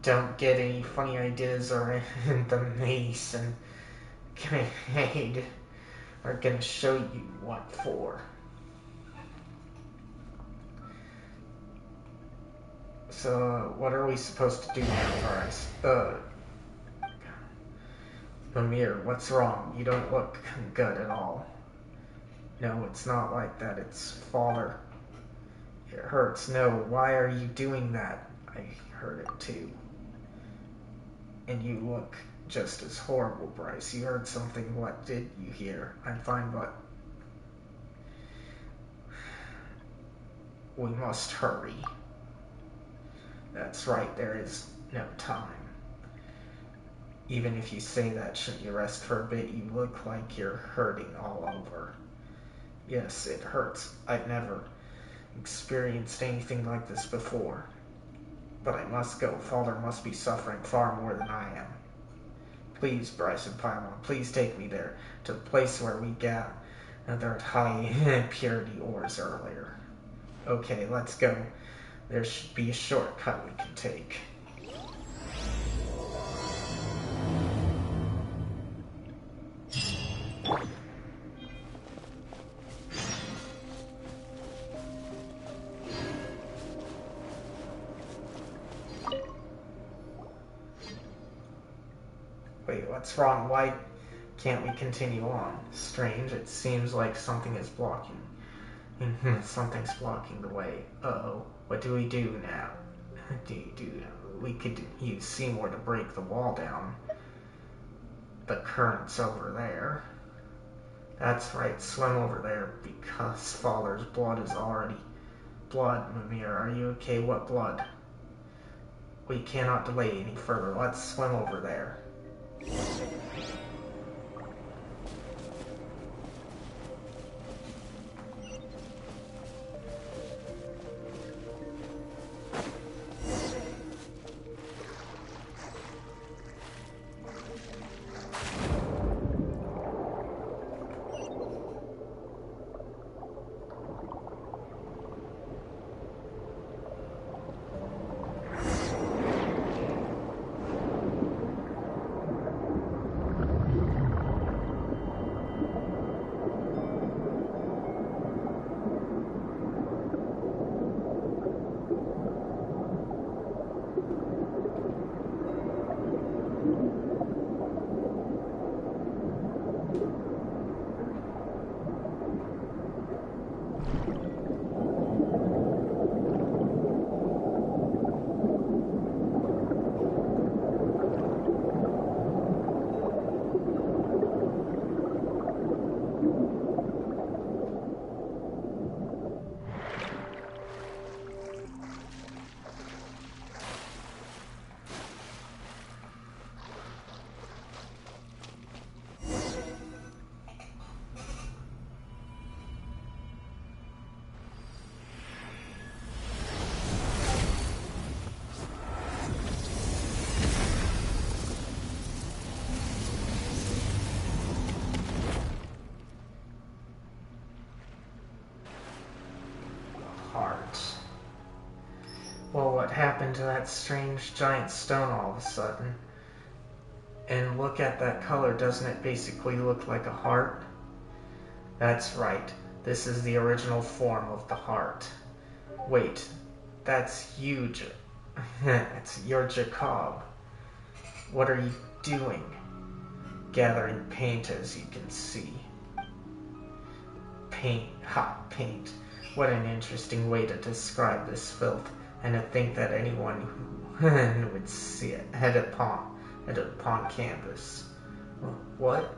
Don't get any funny ideas or the mace and grenade are gonna show you what for. So, what are we supposed to do now, guys? Amir, what's wrong? You don't look good at all. No, it's not like that. It's father. It hurts. No, why are you doing that? I heard it too. And you look just as horrible, Bryce. You heard something. What did you hear? I'm fine, but We must hurry. That's right, there is no time. Even if you say that, shouldn't you rest for a bit? You look like you're hurting all over. Yes, it hurts. I've never experienced anything like this before. But I must go. Father must be suffering far more than I am. Please, Bryce and Paimon, please take me there, to the place where we gathered high purity ores earlier. Okay, let's go. There should be a shortcut we can take. Wait, what's wrong? Why can't we continue on? Strange, it seems like something is blocking. Something's blocking the way. Uh-oh, what do we do now? We could use Seymour to break the wall down. The current's over there. That's right, swim over there, because Father's blood is already... Blood, Mimir, are you okay? What blood? We cannot delay any further. Let's swim over there. Well, what happened to that strange giant stone all of a sudden? And look at that color, doesn't it basically look like a heart? That's right, this is the original form of the heart. Wait, that's huge. You're Jacob. What are you doing? Gathering paint, as you can see. Paint, hot paint. What an interesting way to describe this filth. And to think that anyone who would see it headed upon campus. What?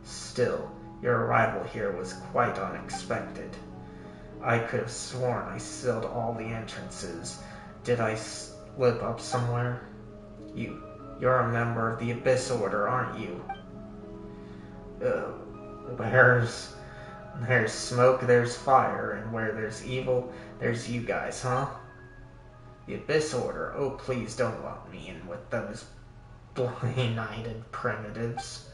Still, your arrival here was quite unexpected. I could have sworn I sealed all the entrances. Did I slip up somewhere? You're a member of the Abyss Order, aren't you? There's smoke, there's fire, and where there's evil, there's you guys, huh? The Abyss Order. Oh, please don't lump me in with those blind-eyed primitives.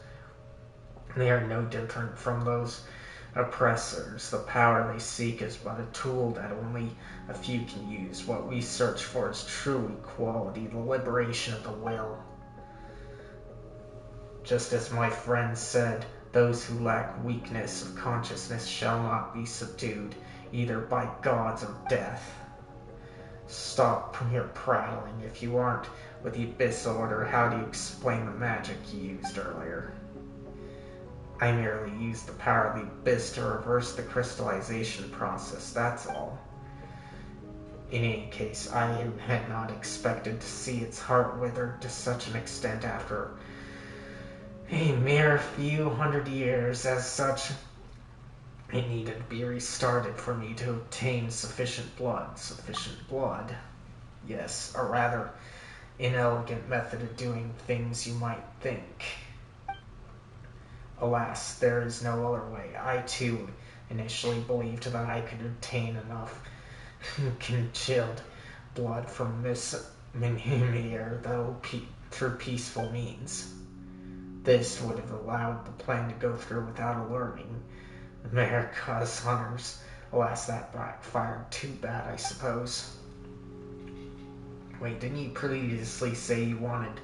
They are no different from those oppressors. The power they seek is but a tool that only a few can use. What we search for is true equality, the liberation of the will. Just as my friend said, those who lack weakness of consciousness shall not be subdued, either by gods or death. Stop your prattling. If you aren't with the Abyss Order, how do you explain the magic you used earlier? I merely used the power of the Abyss to reverse the crystallization process, that's all. In any case, I had not expected to see its heart withered to such an extent after a mere few hundred years. As such, It needed to be restarted for me to obtain sufficient blood. Sufficient blood? Yes, a rather inelegant method of doing things, you might think. Alas, there is no other way. I, too, initially believed that I could obtain enough congealed blood from Miss Minimir, though through peaceful means. This would have allowed the plan to go through without alerting America's hunters. Alas, that backfired too bad, I suppose. Wait, didn't you previously say you wanted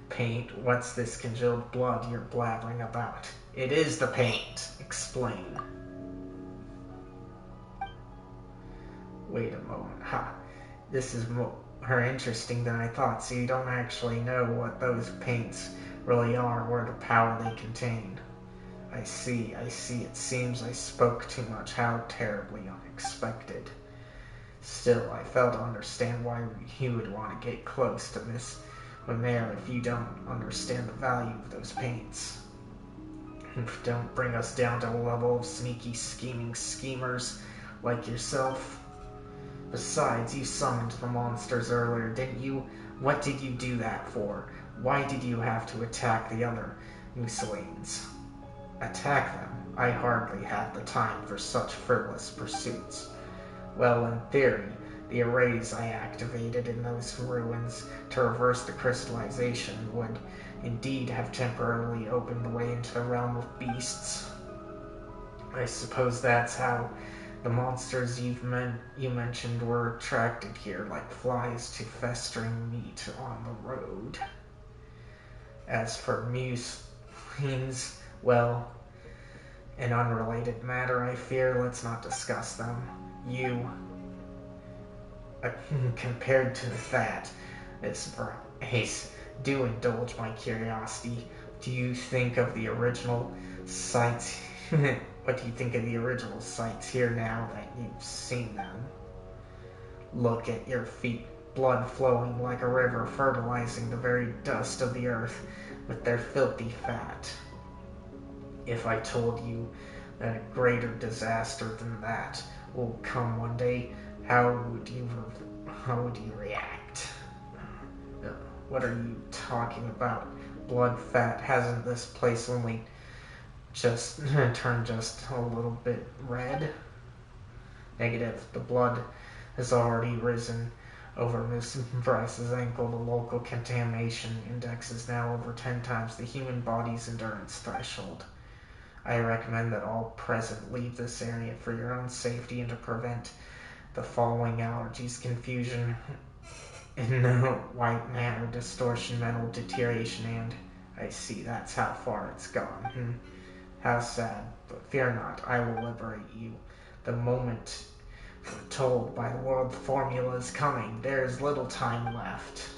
paint? What's this congealed blood you're blabbering about? It is the paint. Explain. Wait a moment. Ha. This is more interesting than I thought. So you don't actually know what those paints really are or the power they contain. I see. It seems I spoke too much. How terribly unexpected. Still, I fail to understand why you would want to get close to Miss Mamere if you don't understand the value of those paints. Don't bring us down to a level of sneaky, scheming schemers like yourself. Besides, you summoned the monsters earlier, didn't you? What did you do that for? Why did you have to attack the other Melusines? Attack them? I hardly have the time for such frivolous pursuits. Well, in theory, the arrays I activated in those ruins to reverse the crystallization would indeed have temporarily opened the way into the realm of beasts. I suppose that's how the monsters you mentioned were attracted here, like flies to festering meat on the road. As for Melusines, well, an unrelated matter, I fear. Let's not discuss them. Compared to that, Ace, do indulge my curiosity. Do you think of the original sites? What do you think of the original sites here now that you've seen them? Look at your feet, blood flowing like a river, fertilizing the very dust of the earth with their filthy fat. If I told you that a greater disaster than that will come one day, how would you react? What are you talking about? Blood fat? Hasn't this place only just turned just a little bit red? Negative. The blood has already risen over Miss Bryce's ankle. The local contamination index is now over 10 times the human body's endurance threshold. I recommend that all present leave this area for your own safety and to prevent the following allergies: confusion, in white matter, distortion, mental deterioration, and I see that's how far it's gone. How sad, but fear not, I will liberate you. The moment foretold by the world formula is coming. There is little time left.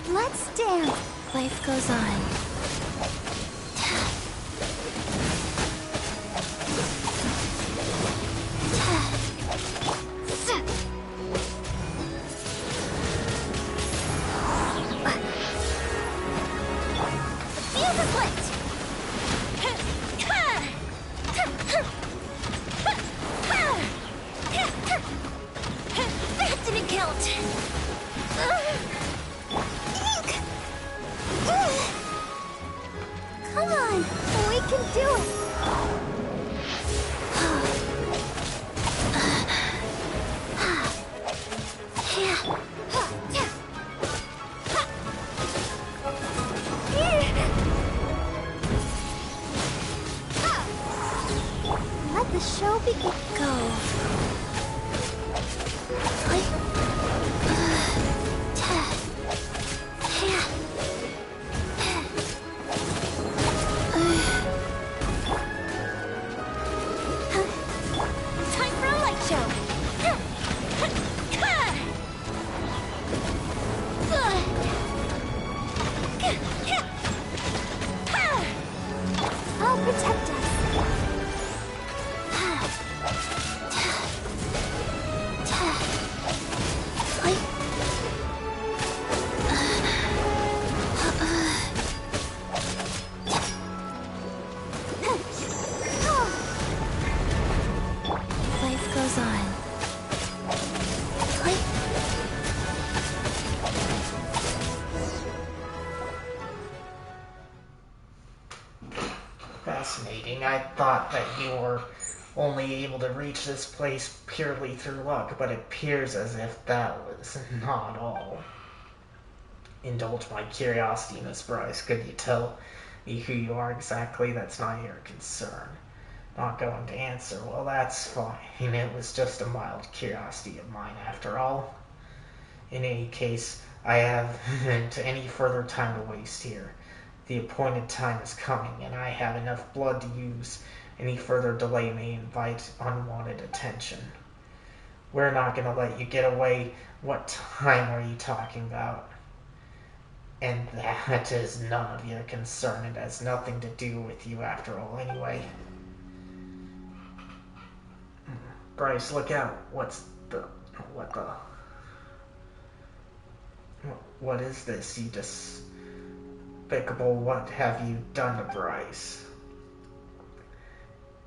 Let's dance. Life goes on. Feel the foot. thought that you were only able to reach this place purely through luck, but it appears as if that was not all. Indulge my curiosity, Miss Bryce. Could you tell me who you are exactly? That's not your concern. Not going to answer. Well, that's fine. It was just a mild curiosity of mine, after all. In any case, I haven't any further time to waste here. The appointed time is coming, and I have enough blood to use. Any further delay may invite unwanted attention. We're not going to let you get away. What time are you talking about? And that is none of your concern. It has nothing to do with you after all, anyway. Bryce, look out. What is this, you despicable? What have you done to Bryce?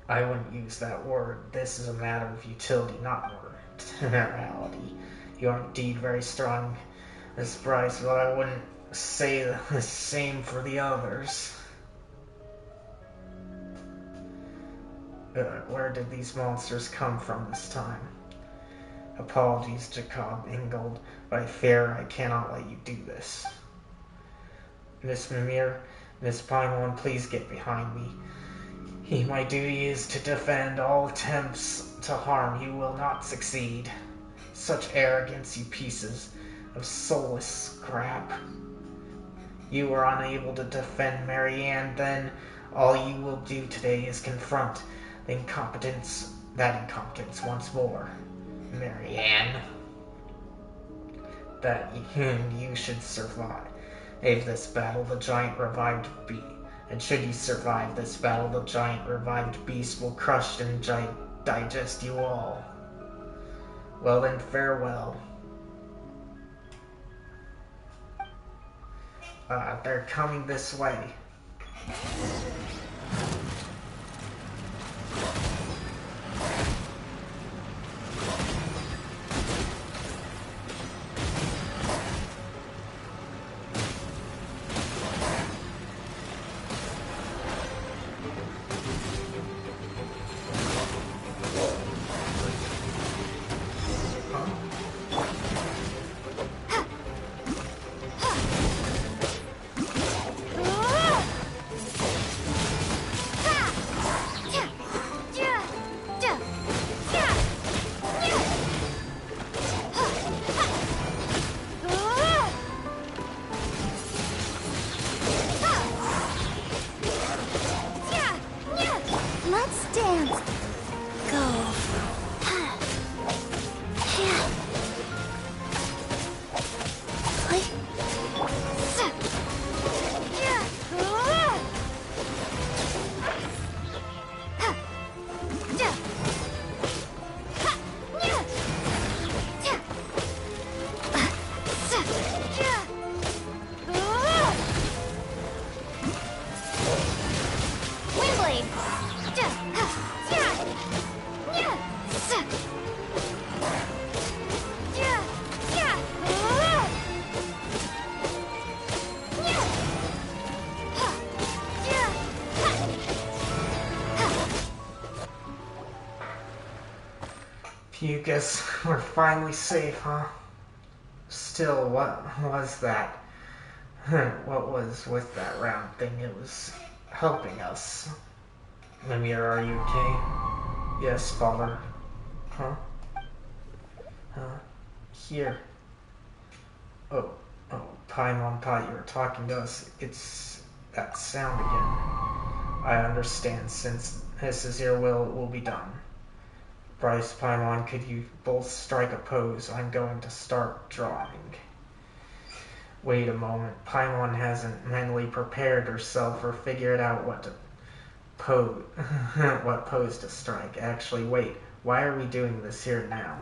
I wouldn't use that word. This is a matter of utility, not morality. You are indeed very strong, Miss Bryce, but I wouldn't say the same for the others. Where did these monsters come from this time? Apologies, Jacob Ingold, but I fear I cannot let you do this. Miss Mimir, Miss Paimon, please get behind me. My duty is to defend. All attempts to harm you will not succeed. Such arrogance, you pieces of soulless scrap. You were unable to defend Marianne, then all you will do today is confront that incompetence once more. Marianne, that you should survive this battle. The giant revived beast, and should you survive this battle, the giant revived beast will crush and digest you all. Well then, farewell. They're coming this way. You guess we're finally safe, huh? Still, what was that? What was with that round thing? It was helping us. Mimir, are you okay? Yes, father. Huh? Here. Oh, Paimon thought you were talking to us. It's that sound again. I understand. Since this is your will, it will be done. Bryce, Paimon, could you both strike a pose? I'm going to start drawing. Wait a moment. Paimon hasn't mentally prepared herself or figured out what pose to strike. Actually, wait. Why are we doing this here now?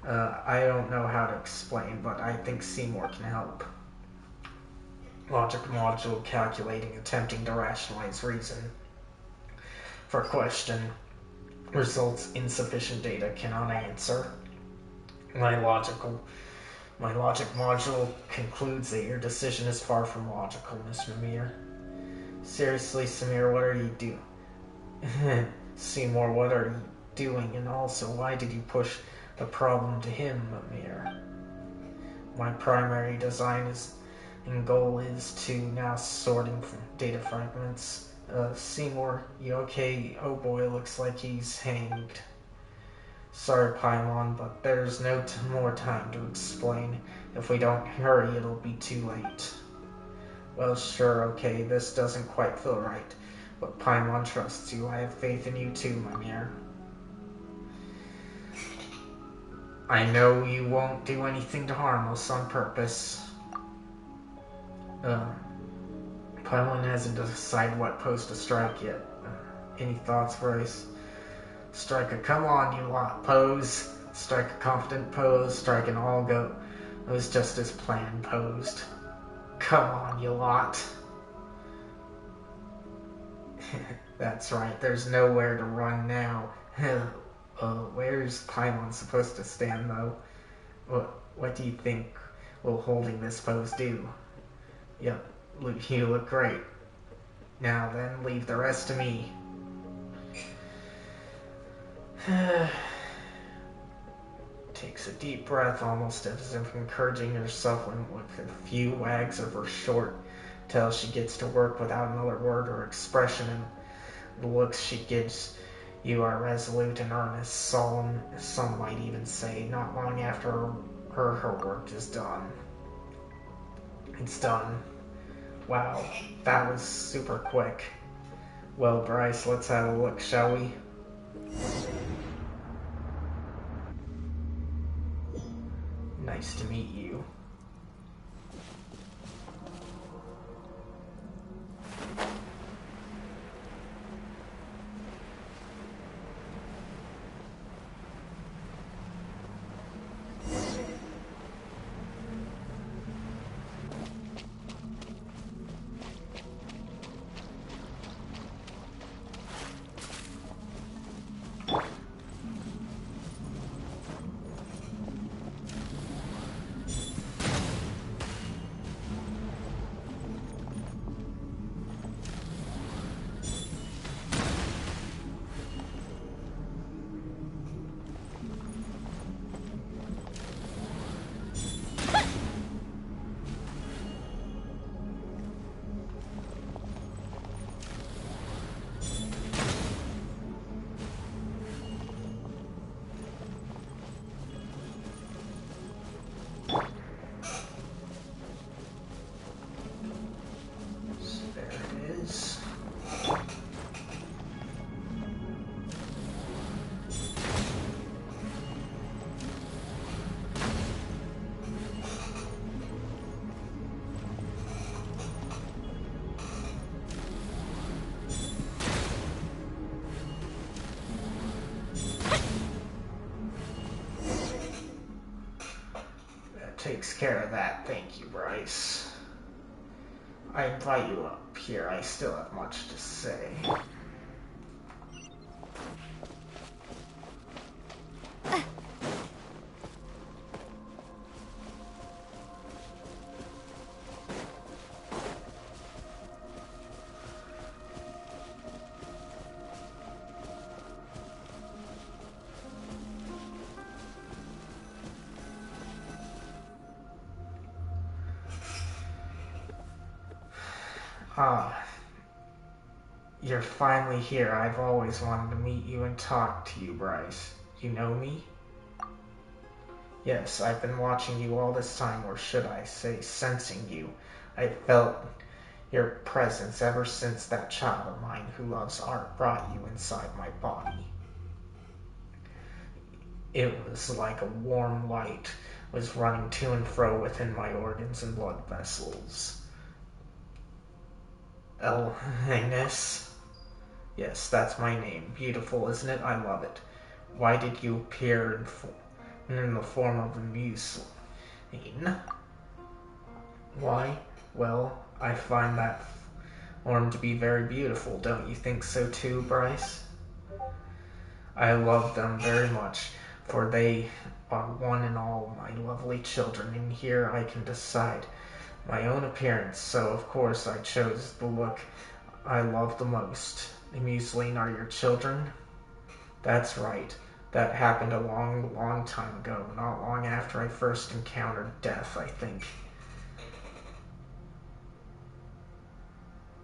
I don't know how to explain, but I think Seymour can help. Logic module calculating, attempting to rationalize reason. For question. Results insufficient data, cannot answer. My logic module concludes that your decision is far from logical, Miss Mimir. Seriously, Samir, what are you doing? Seymour, what are you doing? And also, why did you push the problem to him, Amir? My primary design and goal is to now sorting data fragments. Seymour, you okay? Oh boy, looks like he's hanged. Sorry, Paimon, but there's no more time to explain. If we don't hurry, it'll be too late. Well, sure, okay, this doesn't quite feel right. But Paimon trusts you. I have faith in you too, Mimir. I know you won't do anything to harm us on purpose. Paimon hasn't decided what pose to strike yet. Any thoughts, Bryce? Strike a come on, you lot pose. Strike a confident pose. Strike an all go. It was just as planned posed. Come on, you lot. That's right, there's nowhere to run now. Where's Paimon supposed to stand, though? What do you think will holding this pose do? Yep, you look great. Now then, leave the rest to me. Takes a deep breath, almost as if encouraging herself with a few wags of her short tail she gets to work without another word or expression, and the looks she gives you are resolute and earnest, solemn, some might even say. Not long after her work is done. It's done. Wow, that was super quick. Well, Bryce, let's have a look, shall we? Nice to meet you. Takes care of that. Thank you, Bryce. I invite you up here. I still have much to say. You're finally here. I've always wanted to meet you and talk to you, Bryce. You know me? Yes, I've been watching you all this time, or should I say sensing you. I felt your presence ever since that child of mine who loves art brought you inside my body. It was like a warm light was running to and fro within my organs and blood vessels. Elness? Yes, that's my name. Beautiful, isn't it? I love it. Why did you appear in the form of a melusine? Why? Well, I find that form to be very beautiful. Don't you think so too, Bryce? I love them very much, for they are one and all my lovely children, and here I can decide my own appearance, so of course I chose the look I love the most. The Melusine are your children? That's right. That happened a long, long time ago, not long after I first encountered death, I think.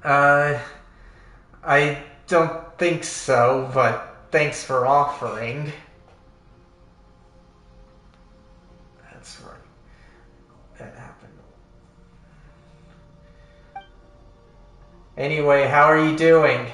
I don't think so, but thanks for offering. That's right. That happened. Anyway, how are you doing?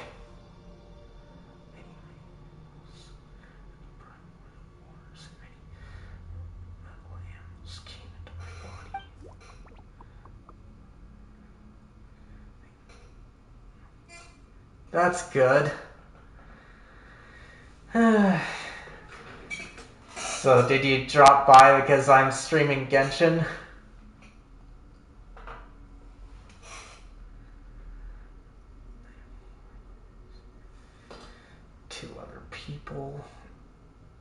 That's good. So, did you drop by because I'm streaming Genshin? Two other people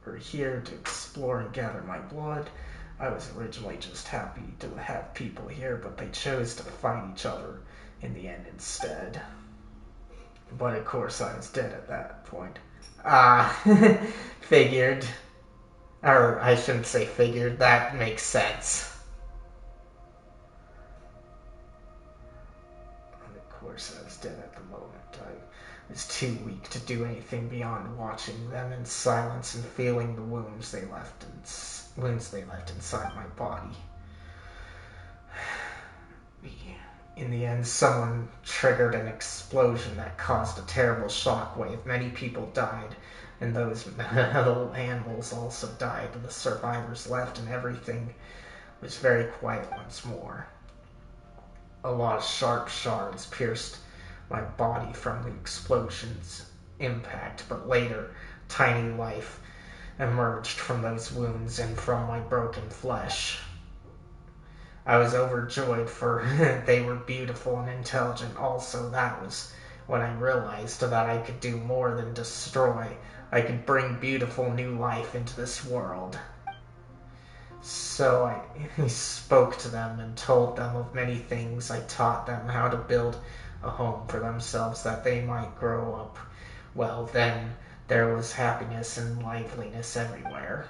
were here to explore and gather my blood. I was originally just happy to have people here, but they chose to fight each other in the end instead. But of course I was dead at that point. Figured. Or I shouldn't say figured, that makes sense. And of course I was dead at the moment. I was too weak to do anything beyond watching them in silence and feeling the wounds they left inside my body. In the end, someone triggered an explosion that caused a terrible shockwave. Many people died, and those little animals also died. The survivors left, and everything was very quiet once more. A lot of sharp shards pierced my body from the explosion's impact, but later, tiny life emerged from those wounds and from my broken flesh. I was overjoyed, for they were beautiful and intelligent. Also, that was when I realized that I could do more than destroy. I could bring beautiful new life into this world. So I spoke to them and told them of many things. I taught them how to build a home for themselves that they might grow up. Well, then there was happiness and liveliness everywhere.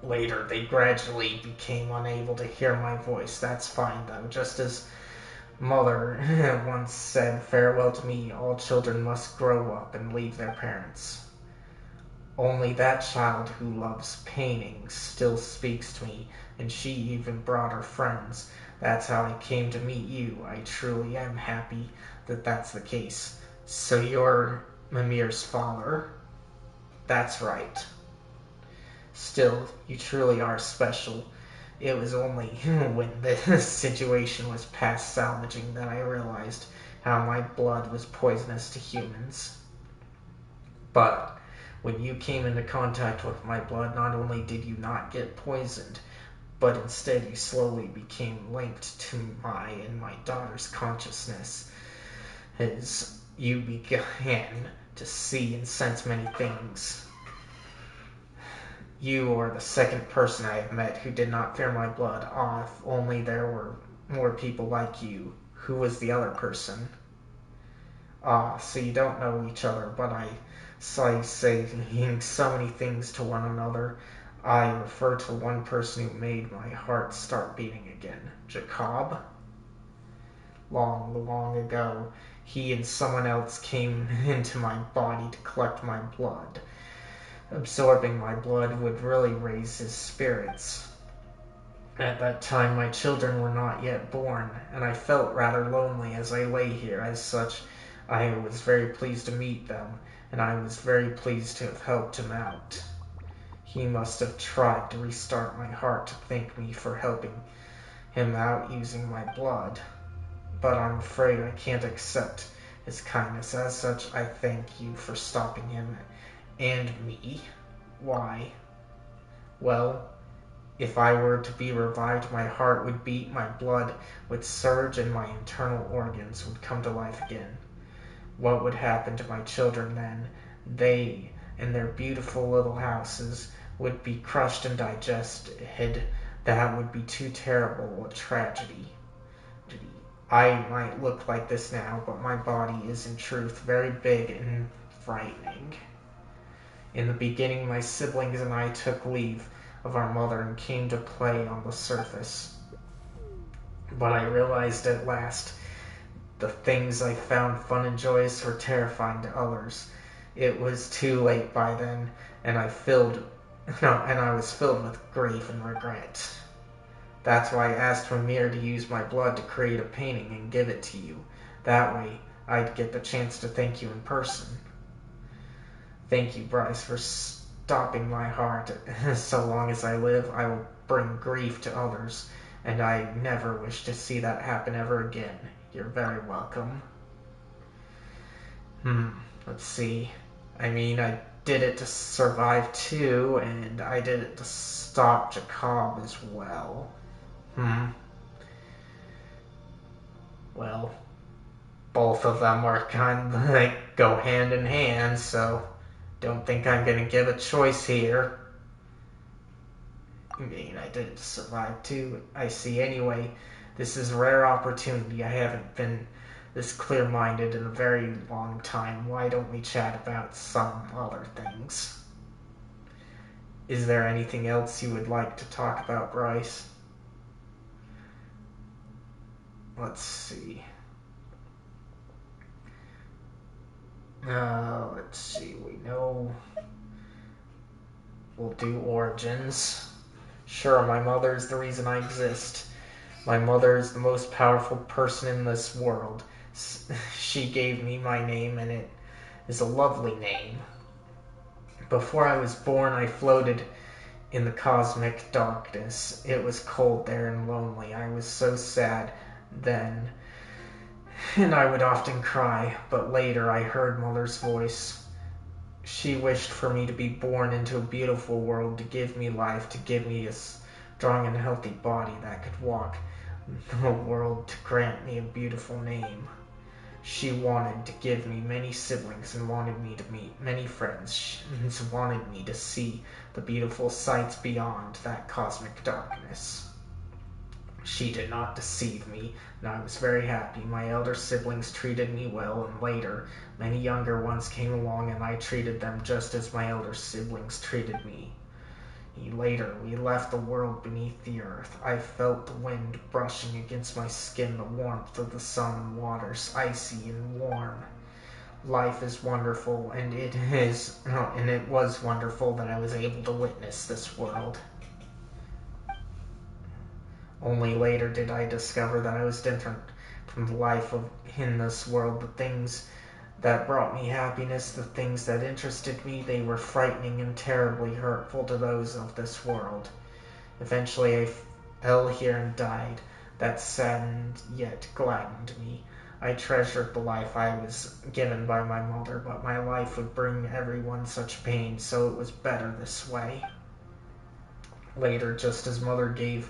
Later, they gradually became unable to hear my voice. That's fine, though. Just as Mother once said, farewell to me, all children must grow up and leave their parents. Only that child who loves painting still speaks to me, and she even brought her friends. That's how I came to meet you. I truly am happy that that's the case. So you're Mimir's father? That's right. Still, you truly are special. It was only when the situation was past salvaging that I realized how my blood was poisonous to humans. But when you came into contact with my blood, not only did you not get poisoned, but instead you slowly became linked to my and my daughter's consciousness, as you began to see and sense many things. You are the second person I have met who did not fear my blood. If only there were more people like you. Who was the other person? So you don't know each other, but I saw you saying so many things to one another. I refer to one person who made my heart start beating again. Jacob? Long, long ago, he and someone else came into my body to collect my blood. Absorbing my blood would really raise his spirits. At that time, my children were not yet born, and I felt rather lonely as I lay here. As such, I was very pleased to meet them, and I was very pleased to have helped him out. He must have tried to restart my heart to thank me for helping him out using my blood, but I'm afraid I can't accept his kindness. As such, I thank you for stopping him and me. Why? Well, if I were to be revived, my heart would beat, my blood would surge, and my internal organs would come to life again. What would happen to my children then? They and their beautiful little houses would be crushed and digested. That would be too terrible a tragedy. I might look like this now, but my body is in truth very big and frightening. In the beginning, my siblings and I took leave of our mother and came to play on the surface. But I realized at last the things I found fun and joyous were terrifying to others. It was too late by then, and I was filled with grief and regret. That's why I asked Ramir to use my blood to create a painting and give it to you. That way, I'd get the chance to thank you in person. Thank you, Bryce, for stopping my heart. So long as I live, I will bring grief to others, and I never wish to see that happen ever again. You're very welcome. Let's see. I mean, I did it to survive too, and I did it to stop Jacob as well. Well, both of them are kind of like go hand in hand, so don't think I'm gonna give a choice here. I mean, I did it to survive too. I see. Anyway, this is a rare opportunity. I haven't been this clear-minded in a very long time. Why don't we chat about some other things? Is there anything else you would like to talk about, Bryce? Let's see. Let's see. We know we'll do origins. Sure, my mother is the reason I exist. My mother is the most powerful person in this world. She gave me my name, and it is a lovely name. Before I was born, I floated in the cosmic darkness. It was cold there and lonely. I was so sad then, and I would often cry, but later I heard Mother's voice. She wished for me to be born into a beautiful world, to give me life, to give me a strong and healthy body that could walk the world, to grant me a beautiful name. She wanted to give me many siblings and wanted me to meet many friends. She wanted me to see the beautiful sights beyond that cosmic darkness. She did not deceive me, and I was very happy. My elder siblings treated me well, and later, many younger ones came along, and I treated them just as my elder siblings treated me. Later, we left the world beneath the earth. I felt the wind brushing against my skin, the warmth of the sun and waters, icy and warm. Life is wonderful, and it was wonderful that I was able to witness this world. Only later did I discover that I was different from the life in this world. The things that brought me happiness, the things that interested me, they were frightening and terribly hurtful to those of this world. Eventually I fell here and died. That saddened yet gladdened me. I treasured the life I was given by my mother, but my life would bring everyone such pain, so it was better this way. Later, just as Mother gave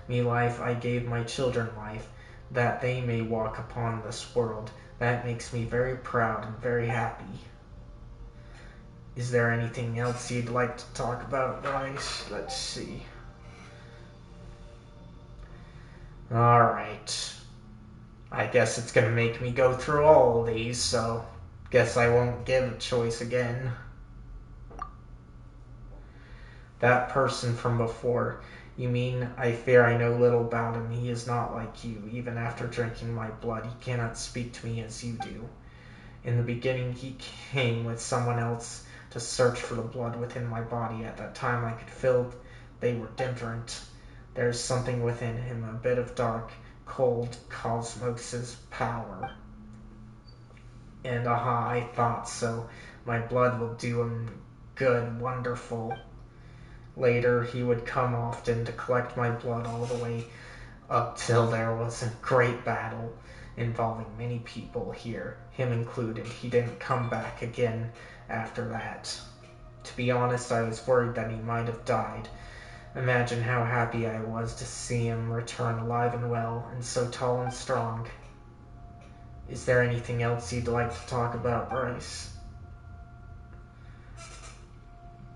me life, I gave my children life, that they may walk upon this world. That makes me very proud and very happy. Is there anything else you'd like to talk about, Bryce? Let's see. Alright. I guess it's gonna make me go through all of these, so guess I won't give a choice again. That person from before. You mean, I fear I know little about him. He is not like you. Even after drinking my blood, he cannot speak to me as you do. In the beginning, he came with someone else to search for the blood within my body. At that time, I could feel they were different. There's something within him, a bit of dark, cold cosmos' power. And I thought so. My blood will do him good, wonderful. Later, he would come often to collect my blood all the way up till there was a great battle involving many people here, him included. He didn't come back again after that. To be honest, I was worried that he might have died. Imagine how happy I was to see him return alive and well, and so tall and strong. Is there anything else you'd like to talk about, Bryce?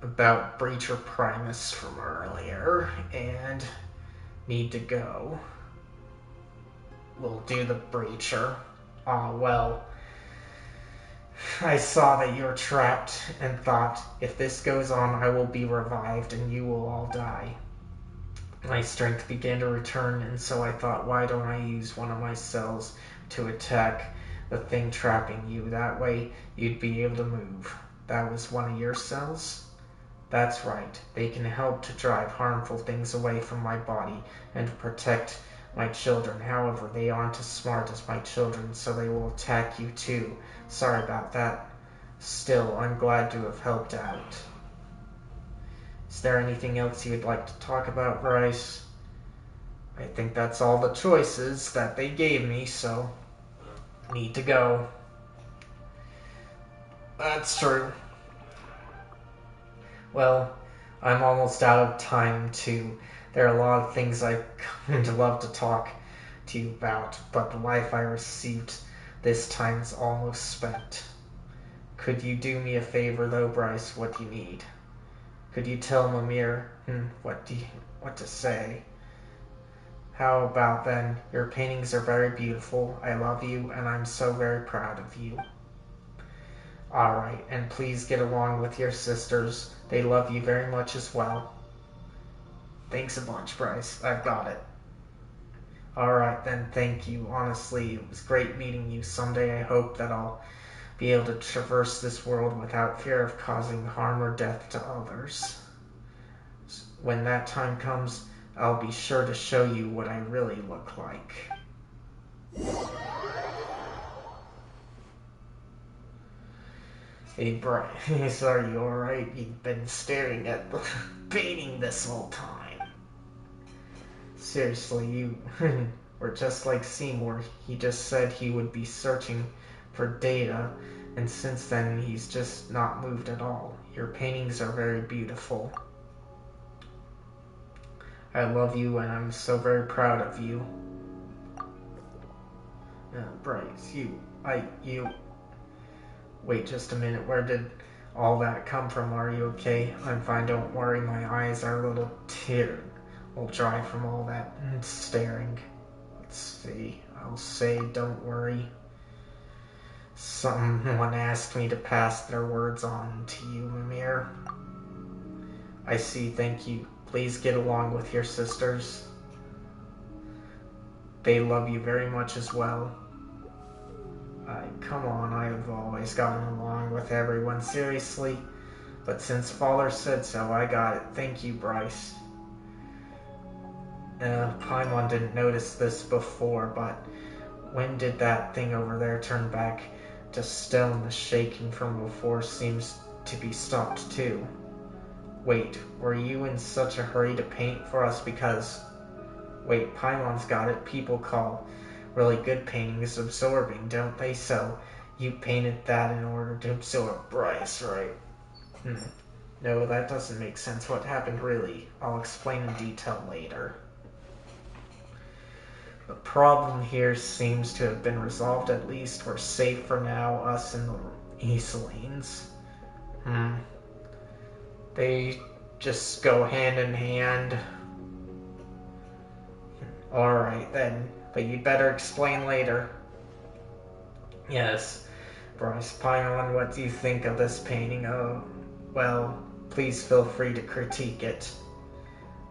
About Breacher Primus from earlier, and need to go. will do the breacher. Ah, well. I saw that you're trapped and thought, if this goes on, I will be revived and you will all die. My strength began to return, and so I thought, why don't I use one of my cells to attack the thing trapping you? That way, you'd be able to move. That was one of your cells? That's right. They can help to drive harmful things away from my body and to protect my children. However, they aren't as smart as my children, so they will attack you too. Sorry about that. Still, I'm glad to have helped out. Is there anything else you would like to talk about, Bryce? I think that's all the choices that they gave me, so need to go. That's true. Well, I'm almost out of time too. There are a lot of things I would love to talk to you about, but the life I received this time is almost spent. Could you do me a favor though, Bryce? What do you need? Could you tell Mimir what to say? How about then? Your paintings are very beautiful. I love you, and I'm so very proud of you. Alright, and please get along with your sisters. They love you very much as well. Thanks a bunch, Bryce. I've got it. Alright then, thank you. Honestly, it was great meeting you. Someday I hope that I'll be able to traverse this world without fear of causing harm or death to others. When that time comes, I'll be sure to show you what I really look like. Hey, Bryce, are you alright? You've been staring at the painting this whole time. Seriously, you were just like Seymour. He just said he would be searching for data, and since then he's just not moved at all. Your paintings are very beautiful. I love you, and I'm so very proud of you. Bryce, you... Wait just a minute, where did all that come from? Are you okay? I'm fine, don't worry, my eyes are a little dry from all that staring. Let's see, I'll say don't worry. Someone asked me to pass their words on to you, Mimir. I see, thank you. Please get along with your sisters. They love you very much as well. Come on, I've always gotten along with everyone, seriously. But since Father said so, I got it. Thank you, Bryce. Paimon didn't notice this before, but when did that thing over there turn back to stone? The shaking from before seems to be stopped too. Wait, were you in such a hurry to paint for us because... Wait, Paimon's got it. People call really good paintings absorbing, don't they? So you painted that in order to absorb Bryce, right? No, that doesn't make sense. What happened really? I'll explain in detail later. The problem here seems to have been resolved, at least. We're safe for now, us and the Melusines. They just go hand in hand. Alright then, but you'd better explain later. Yes, Bryce Paimon, what do you think of this painting? Oh, well, please feel free to critique it.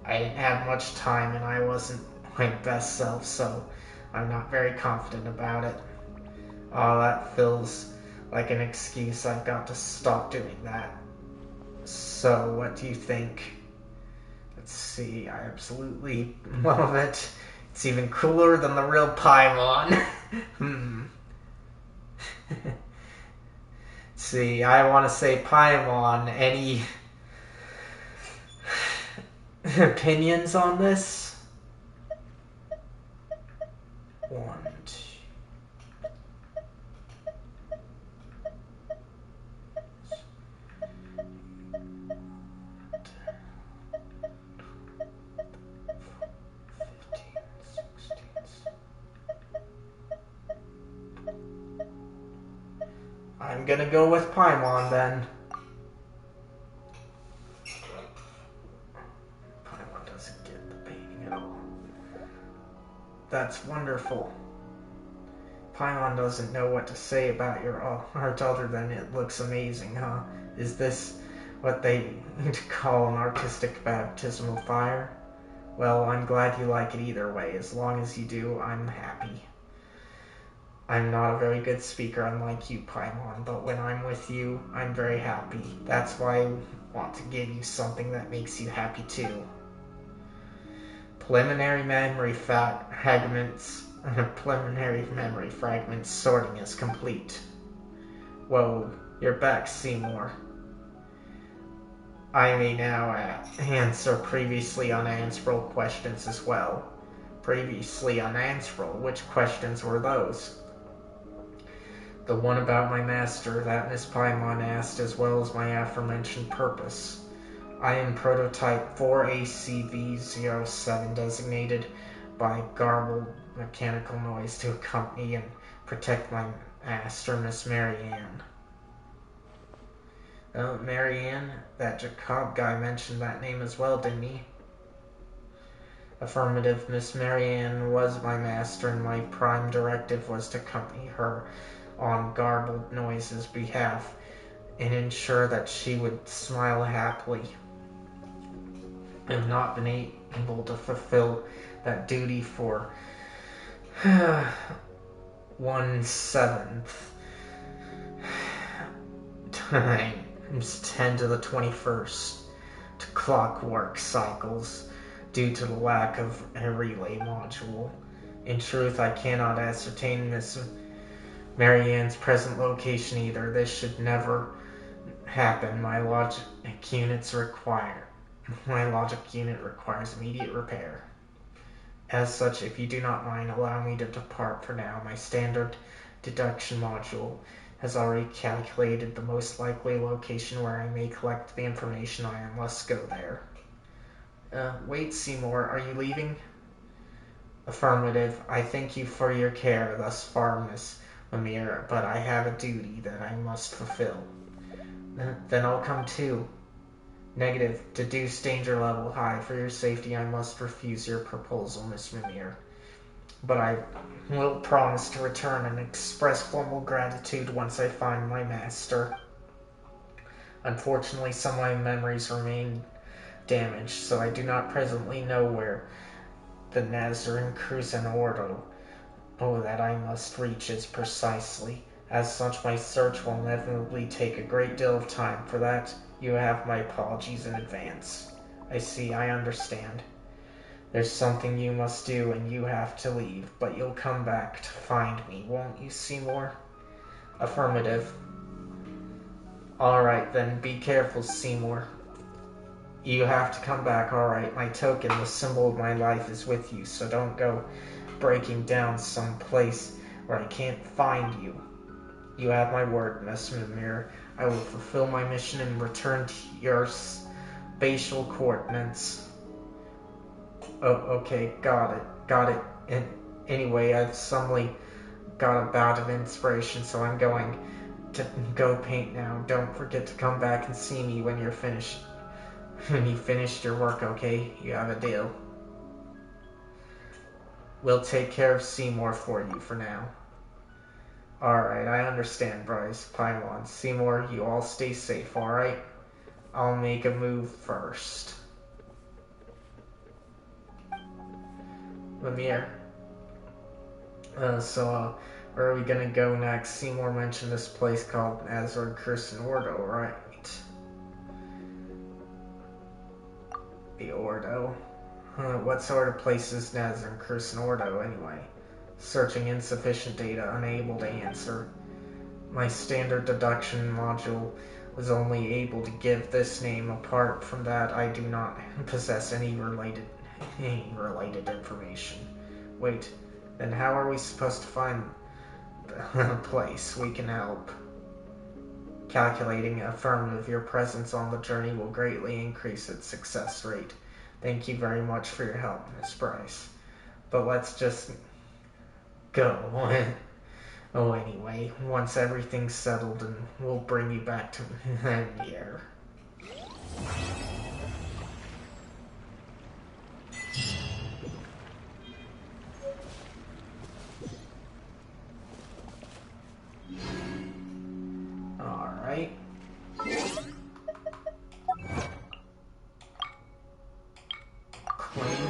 I didn't have much time and I wasn't my best self, so I'm not very confident about it. Oh, that feels like an excuse. I've got to stop doing that. So, what do you think? Let's see, I absolutely love it. It's even cooler than the real Paimon. See, I want to say Paimon. Any opinions on this? 1, 2. I'm gonna go with Paimon then. Paimon doesn't get the painting at all. That's wonderful. Paimon doesn't know what to say about your art other than it looks amazing, huh? Is this what they call an artistic baptism of fire? Well, I'm glad you like it either way. As long as you do, I'm happy. I'm not a very good speaker, unlike you, Paimon, but when I'm with you, I'm very happy. That's why I want to give you something that makes you happy too. Preliminary memory fragments sorting is complete. Whoa, you're back, Seymour. I may now answer previously unanswerable questions as well. Previously unanswerable? Which questions were those? The one about my master that Miss Paimon asked, as well as my aforementioned purpose. I am prototype 4ACV-07, designated by garbled mechanical noise to accompany and protect my master, Miss Marianne. Marianne? That Jacob guy mentioned that name as well, didn't he? Affirmative. Miss Marianne was my master, and my prime directive was to accompany her on garbled noise's behalf and ensure that she would smile happily. I have not been able to fulfill that duty for 1/7 times 10 to the 21st to clockwork cycles due to the lack of a relay module. In truth, I cannot ascertain Miss Marianne's present location either. This should never happen. My logic unit requires immediate repair. As such, if you do not mind, allow me to depart for now. My standard deduction module has already calculated the most likely location where I may collect the information. I must go there. Wait, Seymour, are you leaving? Affirmative. I thank you for your care thus far, Miss Lemire, but I have a duty that I must fulfill. Then I'll come too. Negative. Deduce danger level high. For your safety, I must refuse your proposal, Miss Lemire. But I will promise to return and express formal gratitude once I find my master. Unfortunately, some of my memories remain damaged, so I do not presently know where the Nazarene Cruzen Ordo that I must reach is precisely. As such, my search will inevitably take a great deal of time. For that, you have my apologies in advance. I see, I understand. There's something you must do, and you have to leave, but you'll come back to find me, won't you, Seymour? Affirmative. Alright then, be careful, Seymour. You have to come back, alright. My token, the symbol of my life, is with you, so don't go breaking down some place where I can't find you. You have my word, Miss Lemire. I will fulfill my mission and return to your spatial coordinates. Oh, okay, got it. And anyway, I've suddenly got a bout of inspiration, so I'm going to go paint now. Don't forget to come back and see me when you're finished. When you finished your work, okay? You have a deal. We'll take care of Seymour for you for now. Alright, I understand, Bryce. Paimon. Seymour, you all stay safe, alright? I'll make a move first. Lemire. Where are we gonna go next? Seymour mentioned this place called Nazarene Cruzen Ordo, right? The Ordo. What sort of place is Nazarene Cruzen Ordo, anyway? Searching insufficient data, unable to answer. My standard deduction module was only able to give this name. Apart from that, I do not possess any related information. Wait, then how are we supposed to find the place? We can help. Calculating. Affirmative. Your presence on the journey will greatly increase its success rate. Thank you very much for your help, Miss Bryce. But let's just go. Oh, anyway, once everything's settled, and we'll bring you back to here.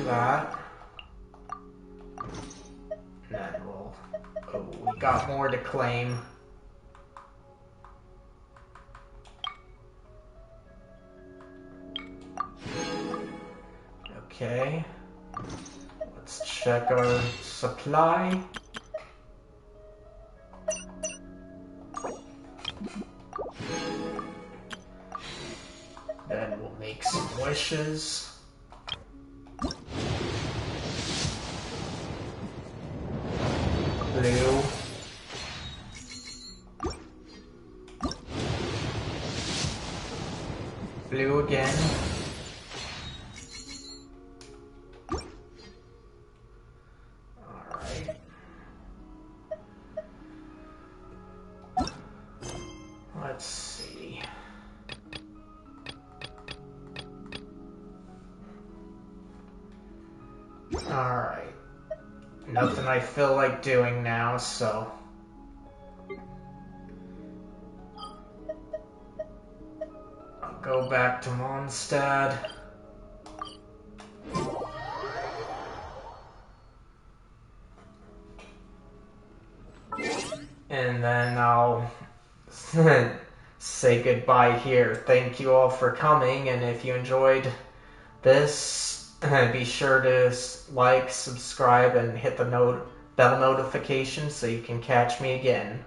that. Then we'll... Oh, we got more to claim. Okay. Let's check our supply. Then we'll make some wishes. Blue. Blue again. Alright. Let's see. Alright. Nothing I feel like doing now, so... I'll go back to Mondstadt. And then I'll say goodbye here. Thank you all for coming, and if you enjoyed this, be sure to like, subscribe, and hit the bell notification so you can catch me again.